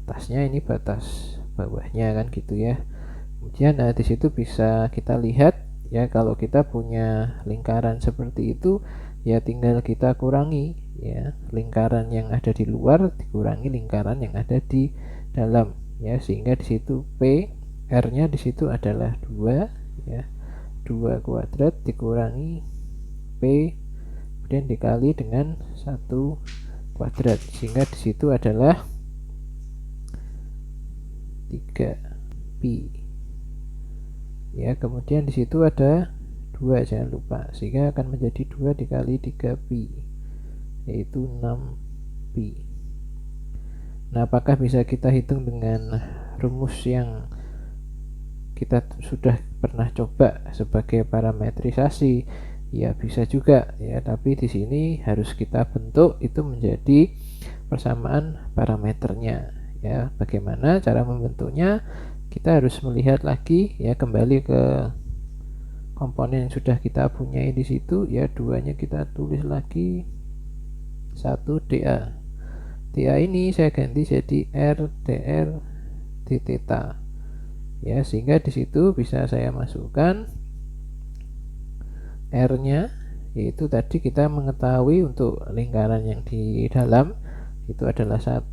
atasnya, ini batas bawahnya kan gitu ya. Kemudian di situ bisa kita lihat ya, kalau kita punya lingkaran seperti itu ya tinggal kita kurangi ya, lingkaran yang ada di luar dikurangi lingkaran yang ada di dalam ya, sehingga di situ P R-nya di situ adalah 2 ya. 2 kuadrat dikurangi P kemudian dikali dengan 1 kuadrat, sehingga di situ adalah 3 pi ya. Kemudian di situ ada 2, jangan lupa, sehingga akan menjadi 2 dikali 3 pi, yaitu 6 pi. Nah, apakah bisa kita hitung dengan rumus yang kita sudah pernah coba sebagai parametrisasi? Ya, bisa juga ya, tapi di sini harus kita bentuk itu menjadi persamaan parameternya ya. Bagaimana cara membentuknya? Kita harus melihat lagi ya, kembali ke komponen yang sudah kita punyai di situ ya, 2-nya kita tulis lagi 1 dA. dA ini saya ganti jadi R dR d theta ya, sehingga di situ bisa saya masukkan R-nya, yaitu tadi kita mengetahui untuk lingkaran yang di dalam itu adalah 1,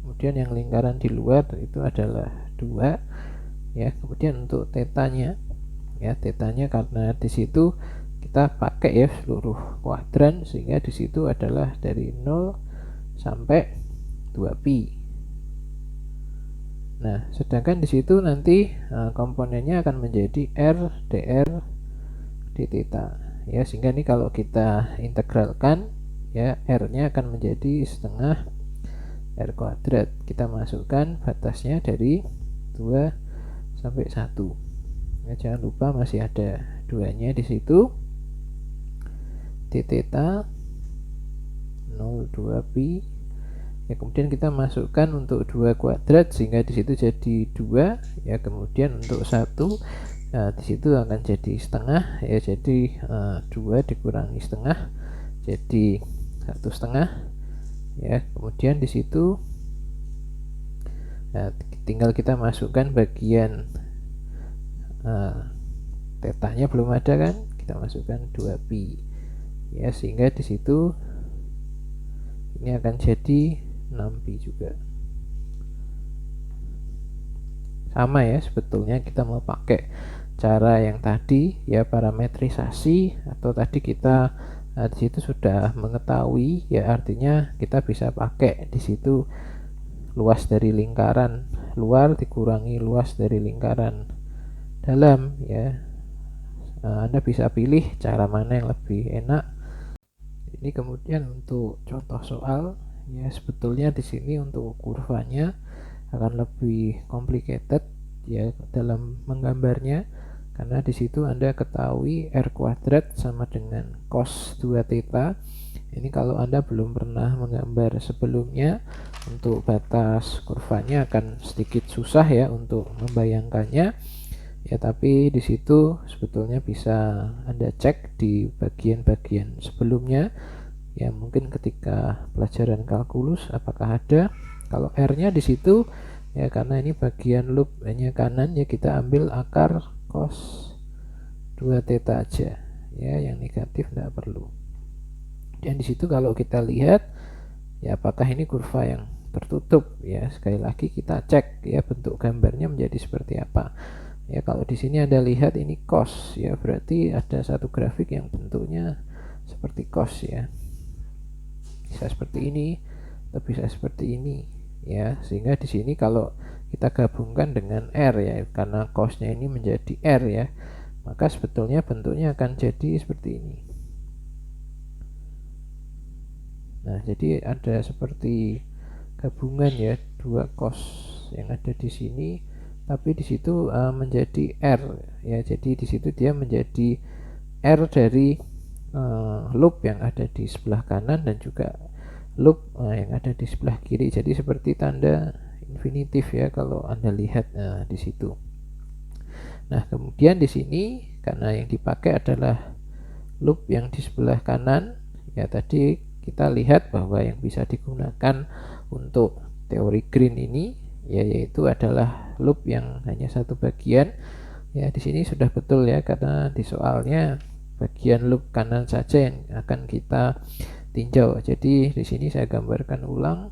kemudian yang lingkaran di luar itu adalah 2 ya. Kemudian untuk tetanya ya, tetanya karena di situ kita pakai ya seluruh kuadran, sehingga di situ adalah dari 0 sampai 2 pi. Nah, sedangkan di situ nanti komponennya akan menjadi R dR d theta ya, sehingga ini kalau kita integralkan ya, R-nya akan menjadi setengah R kuadrat. Kita masukkan batasnya dari 2 sampai 1. Ya, jangan lupa masih ada duanya di situ. D theta 0,2 pi. Ya, kemudian kita masukkan untuk 2 kuadrat sehingga di situ jadi 2 ya. Kemudian untuk 1, nah, di situ akan jadi setengah ya. Jadi 2 dikurangi setengah jadi 1,5 ya. Kemudian di situ tinggal kita masukkan bagian tetanya belum ada kan, kita masukkan 2 pi ya, sehingga di situ ini akan jadi 6 pi juga. Sama ya, sebetulnya kita mau pakai cara yang tadi ya, parametrisasi, atau tadi kita di situ sudah mengetahui ya, artinya kita bisa pakai di situ luas dari lingkaran luar dikurangi luas dari lingkaran dalam ya. Anda bisa pilih cara mana yang lebih enak. Ini kemudian untuk contoh soal ya, sebetulnya di sini untuk kurvanya akan lebih complicated ya dalam menggambarnya, karena di situ Anda ketahui R kuadrat sama dengan cos 2 theta. Ini kalau Anda belum pernah menggambar sebelumnya, untuk batas kurvanya akan sedikit susah ya untuk membayangkannya ya, tapi di situ sebetulnya bisa Anda cek di bagian-bagian sebelumnya ya, mungkin ketika pelajaran kalkulus apakah ada. Kalau R-nya di situ ya, karena ini bagian loop hanya kanan ya, kita ambil akar cos 2 theta aja ya, yang negatif tidak perlu. Dan di situ kalau kita lihat ya, apakah ini kurva yang tertutup ya, sekali lagi kita cek ya bentuk gambarnya menjadi seperti apa. Ya, kalau di sini Anda lihat ini cos ya, berarti ada satu grafik yang bentuknya seperti cos ya. Bisa seperti ini atau bisa seperti ini ya. Sehingga di sini kalau kita gabungkan dengan R ya, karena cosnya ini menjadi R ya, maka sebetulnya bentuknya akan jadi seperti ini. Nah, jadi ada seperti gabungan ya, dua cos yang ada di sini, tapi di situ menjadi R ya. Jadi di situ dia menjadi R dari loop yang ada di sebelah kanan dan juga loop yang ada di sebelah kiri. Jadi seperti tanda infinitif ya kalau Anda lihat di situ. Nah, kemudian di sini karena yang dipakai adalah loop yang di sebelah kanan ya, tadi kita lihat bahwa yang bisa digunakan untuk teori green ini ya, yaitu adalah loop yang hanya satu bagian ya. Di sini sudah betul ya, karena di soalnya bagian loop kanan saja yang akan kita tinjau. Jadi di sini saya gambarkan ulang.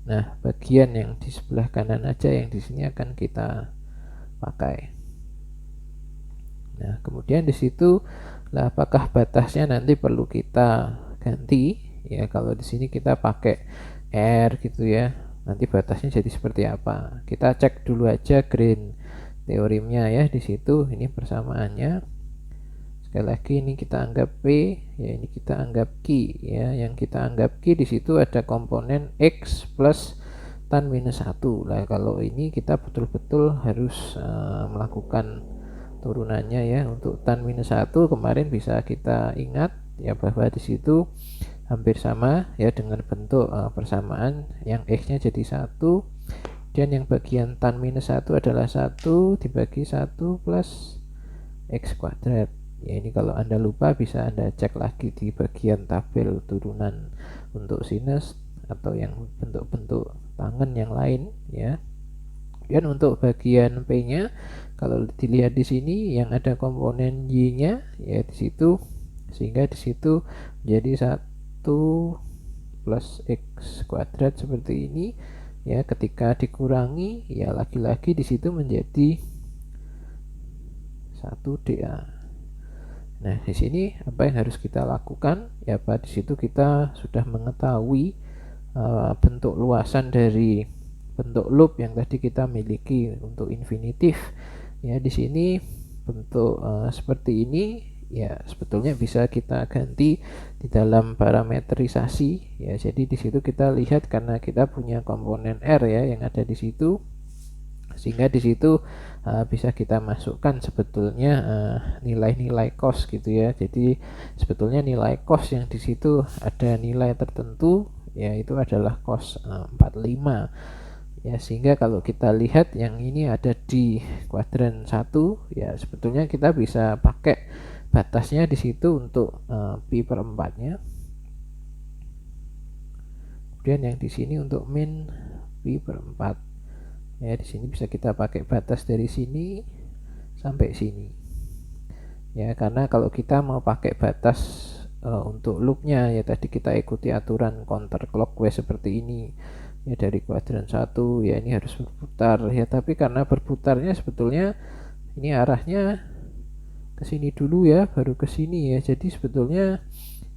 Nah, bagian yang di sebelah kanan aja yang di sini akan kita pakai. Nah, kemudian di situ lah apakah batasnya nanti perlu kita ganti ya. Kalau di sini kita pakai R gitu ya, nanti batasnya jadi seperti apa? Kita cek dulu aja green teoremnya ya, di situ ini persamaannya. Sekali lagi ini kita anggap P ya, ini kita anggap Q ya. Yang kita anggap Q di situ ada komponen X plus tan minus 1 lah. Kalau ini kita betul-betul harus melakukan turunannya ya. Untuk tan minus 1 kemarin bisa kita ingat ya, bahwa di situ hampir sama ya dengan bentuk persamaan, yang X nya jadi 1 dan yang bagian tan minus 1 adalah 1 dibagi 1 plus X kuadrat ya. Ini kalau Anda lupa bisa Anda cek lagi di bagian tabel turunan untuk sinus atau yang bentuk-bentuk tangen yang lain ya. Dan untuk bagian P nya kalau dilihat di sini yang ada komponen Y nya ya di situ, sehingga di situ menjadi 1 plus X kuadrat seperti ini ya. Ketika dikurangi ya, lagi-lagi di situ menjadi 1 dA. Nah, di sini apa yang harus kita lakukan ya, Pak? Di situ kita sudah mengetahui bentuk luasan dari bentuk loop yang tadi kita miliki untuk infinitif ya. Di sini bentuk seperti ini ya, sebetulnya bisa kita ganti di dalam parametrisasi ya. Jadi di situ kita lihat karena kita punya komponen R ya yang ada di situ, Sehingga di situ bisa kita masukkan sebetulnya nilai-nilai cost gitu ya. Jadi sebetulnya nilai cost yang di situ ada nilai tertentu, ya itu adalah cost 45 ya. Sehingga kalau kita lihat yang ini ada di kuadran 1 ya, sebetulnya kita bisa pakai batasnya di situ untuk pi per 4 nya. Kemudian yang di sini untuk min pi per 4 ya. Di sini bisa kita pakai batas dari sini sampai sini ya, karena kalau kita mau pakai batas untuk loopnya ya, tadi kita ikuti aturan counterclockwise seperti ini ya, dari kuadran 1 ya ini harus berputar ya, tapi karena berputarnya sebetulnya ini arahnya ke sini dulu ya, baru ke sini ya. Jadi sebetulnya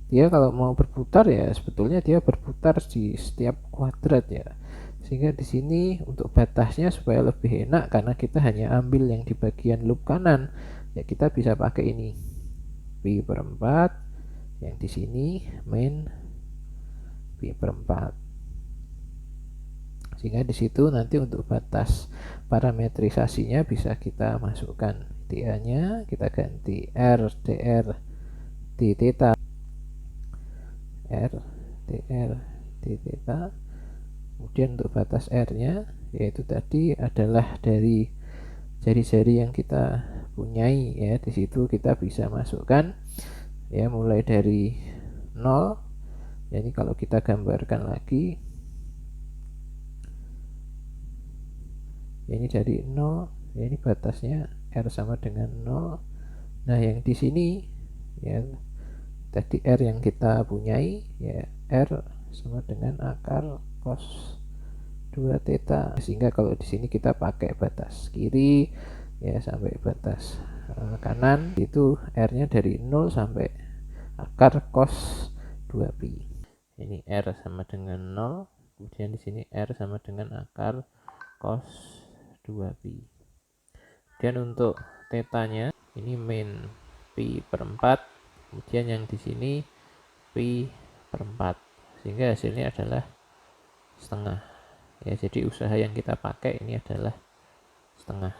dia kalau mau berputar ya sebetulnya dia berputar di setiap kuadrat ya. Sehingga di sini untuk batasnya supaya lebih enak, karena kita hanya ambil yang di bagian loop kanan ya, kita bisa pakai ini pi per 4 yang di sini min pi per 4. Sehingga di situ nanti untuk batas parametrisasinya bisa kita masukkan dA nya, kita ganti r dr d theta, r dr d theta. Kemudian untuk batas r nya yaitu tadi adalah dari jari-jari yang kita punyai ya. Di situ kita bisa masukkan ya, mulai dari 0 ya. Ini kalau kita gambarkan lagi ya, ini dari 0 ya, ini batasnya r sama dengan 0. Nah yang di sini ya tadi r yang kita punyai ya, r sama dengan akar cos 2 theta. Sehingga kalau di sini kita pakai batas kiri ya sampai batas kanan, itu r-nya dari 0 sampai akar cos 2 pi. Ini r sama dengan 0, kemudian di sini r sama dengan akar cos 2 pi. Dan untuk tetanya ini min pi per 4, kemudian yang di sini pi per 4, sehingga hasilnya adalah setengah ya. Jadi usaha yang kita pakai ini adalah setengah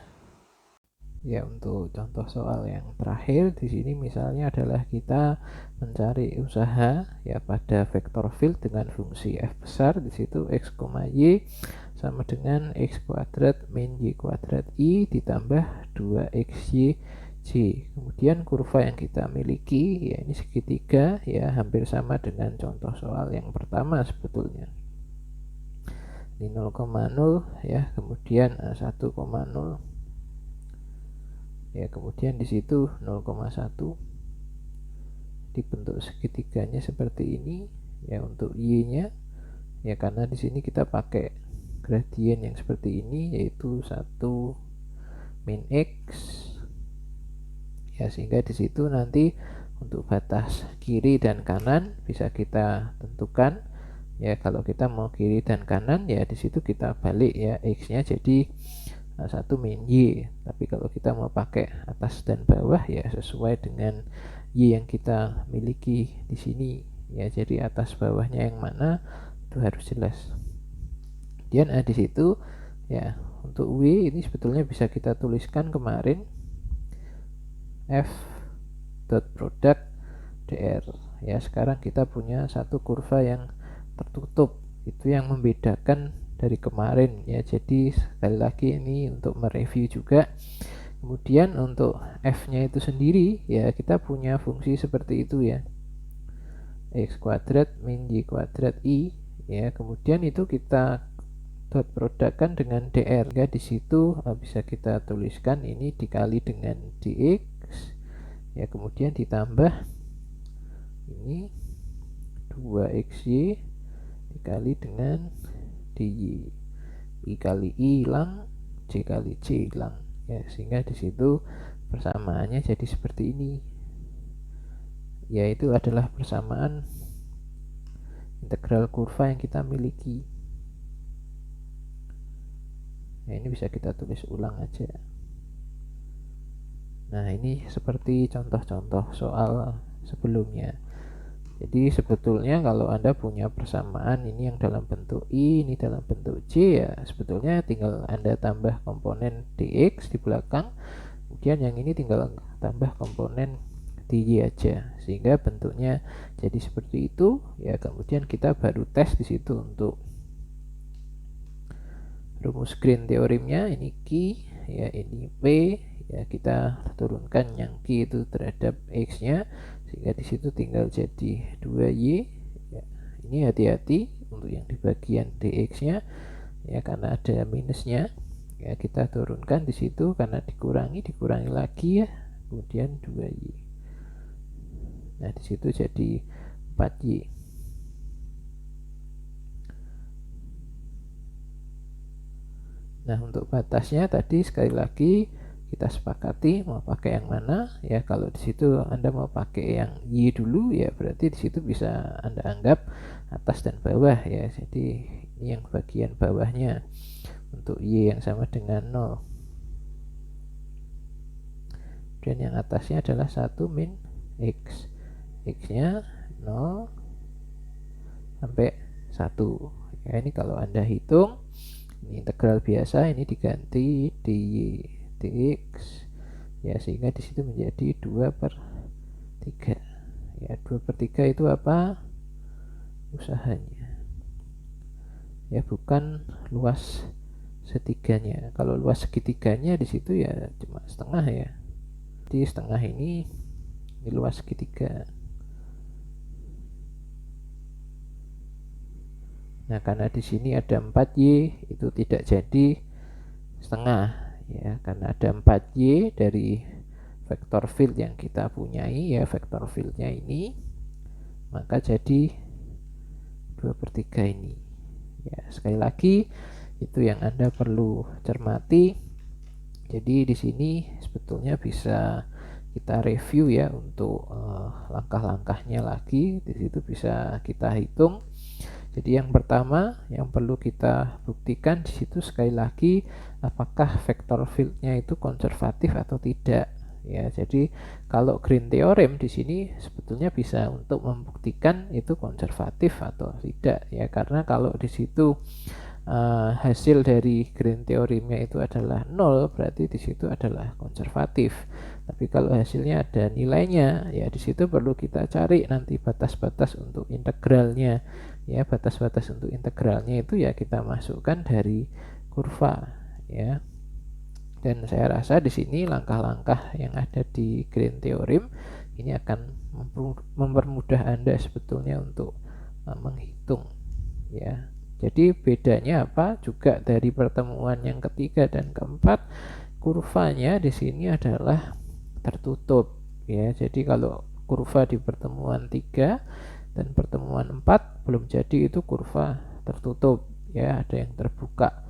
ya. Untuk contoh soal yang terakhir di sini misalnya adalah kita mencari usaha ya pada vektor field dengan fungsi f besar. Di situ x, y sama dengan x kuadrat min y kuadrat i ditambah 2xy j. Kemudian kurva yang kita miliki ya ini segitiga ya, hampir sama dengan contoh soal yang pertama sebetulnya. Ini 0,0 ya, kemudian 1,0 ya, kemudian di situ 0,1 dibentuk segitiganya seperti ini ya. Untuk y nya ya, karena di sini kita pakai gradien yang seperti ini yaitu 1 min x ya, sehingga di situ nanti untuk batas kiri dan kanan bisa kita tentukan ya. Kalau kita mau kiri dan kanan ya di situ kita balik ya, x nya jadi 1 min y. Tapi kalau kita mau pakai atas dan bawah ya sesuai dengan y yang kita miliki di sini ya. Jadi atas bawahnya yang mana itu harus jelas. Kemudian di situ ya untuk w ini sebetulnya bisa kita tuliskan kemarin f dot product dr ya. Sekarang kita punya satu kurva yang tertutup, itu yang membedakan dari kemarin ya. Jadi sekali lagi ini untuk mereview juga. Kemudian untuk f nya itu sendiri ya, kita punya fungsi seperti itu ya, x kuadrat min y kuadrat i ya. Kemudian itu kita dot produkkan dengan dr ya. Di situ bisa kita tuliskan ini dikali dengan dx ya, kemudian ditambah ini 2xy dikali dengan dy, i kali i hilang, j kali c hilang ya. Sehingga di situ persamaannya jadi seperti ini, yaitu adalah persamaan integral kurva yang kita miliki. Nah ini bisa kita tulis ulang aja. Nah ini seperti contoh-contoh soal sebelumnya. Jadi sebetulnya kalau Anda punya persamaan ini yang dalam bentuk I, ini dalam bentuk J, ya sebetulnya tinggal Anda tambah komponen dx di belakang, kemudian yang ini tinggal tambah komponen dy aja, sehingga bentuknya jadi seperti itu ya. Kemudian kita baru tes di situ untuk rumus Green teoremnya, ini Q ya, ini P ya, kita turunkan yang Q itu terhadap X nya, sehingga di situ tinggal jadi 2Y ya. Ini hati-hati untuk yang di bagian dx nya ya, karena ada minusnya ya, kita turunkan di situ karena dikurangi lagi ya, kemudian 2Y. Nah di situ jadi 4Y. Nah untuk batasnya tadi sekali lagi kita sepakati mau pakai yang mana ya. Kalau di situ Anda mau pakai yang Y dulu ya, berarti di situ bisa Anda anggap atas dan bawah ya. Jadi ini yang bagian bawahnya untuk Y yang sama dengan 0. Dan yang atasnya adalah 1 min X. X nya 0 sampai 1 ya. Ini kalau Anda hitung, ini integral biasa, ini diganti dy dx ya, sehingga di situ menjadi 2/3 ya. 2/3 itu apa usahanya ya, bukan luas setiganya. Kalau luas segitiganya di situ ya cuma setengah ya. Jadi setengah ini luas segitiga. Nah karena di sini ada 4Y, itu tidak jadi setengah ya, karena ada 4Y dari vektor field yang kita punyai ya, vektor fieldnya ini, maka jadi 2/3 ini ya. Sekali lagi itu yang Anda perlu cermati. Jadi di sini sebetulnya bisa kita review ya untuk langkah-langkahnya lagi. Di situ bisa kita hitung. Jadi yang pertama yang perlu kita buktikan di situ sekali lagi, apakah vektor fieldnya itu konservatif atau tidak ya. Jadi kalau Green theorem di sini sebetulnya bisa untuk membuktikan itu konservatif atau tidak ya, karena kalau di situ hasil dari Green teoremnya itu adalah 0, berarti di situ adalah konservatif. Tapi kalau hasilnya ada nilainya ya, di situ perlu kita cari nanti batas-batas untuk integralnya ya. Batas-batas untuk integralnya itu ya kita masukkan dari kurva ya. Dan saya rasa di sini langkah-langkah yang ada di Green theorem ini akan mempermudah Anda sebetulnya untuk menghitung ya. Jadi bedanya apa juga dari pertemuan yang ketiga dan keempat, kurvanya di sini adalah tertutup ya. Jadi kalau kurva di pertemuan 3 dan pertemuan 4 belum jadi, itu kurva tertutup ya, ada yang terbuka.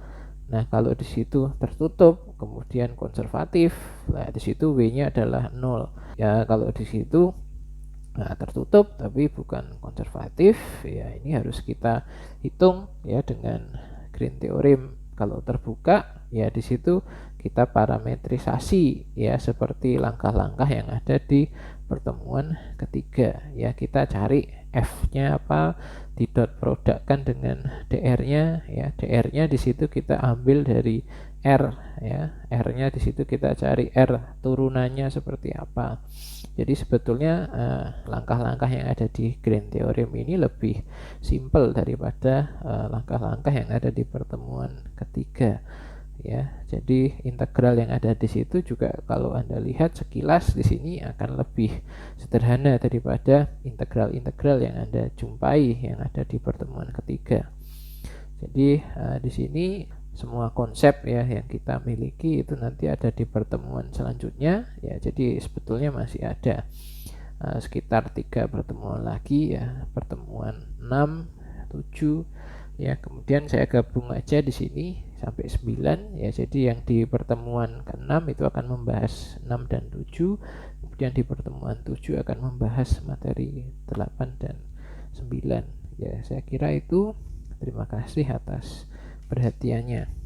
Nah kalau di situ tertutup kemudian konservatif, nah di situ W-nya adalah 0 ya. Kalau di situ tertutup tapi bukan konservatif ya, ini harus kita hitung ya dengan Green theorem. Kalau terbuka ya di situ kita parametrisasi ya, seperti langkah-langkah yang ada di pertemuan ketiga ya. Kita cari F-nya apa, di dot produkkan dengan DR-nya ya. DR-nya di situ kita ambil dari R ya. R-nya di situ kita cari R turunannya seperti apa. Jadi sebetulnya langkah-langkah yang ada di Green theorem ini lebih simpel daripada langkah-langkah yang ada di pertemuan ketiga ya. Jadi integral yang ada di situ juga kalau Anda lihat sekilas di sini akan lebih sederhana daripada integral-integral yang Anda jumpai yang ada di pertemuan ketiga. Jadi di sini semua konsep ya yang kita miliki itu nanti ada di pertemuan selanjutnya ya. Jadi sebetulnya masih ada sekitar 3 pertemuan lagi ya, pertemuan 6, 7 ya. Kemudian saya gabung aja di sini sampai 9 ya. Jadi yang di pertemuan ke-6 itu akan membahas 6 dan 7. Kemudian di pertemuan 7 akan membahas materi 8 dan 9 ya. Saya kira itu. Terima kasih atas perhatiannya.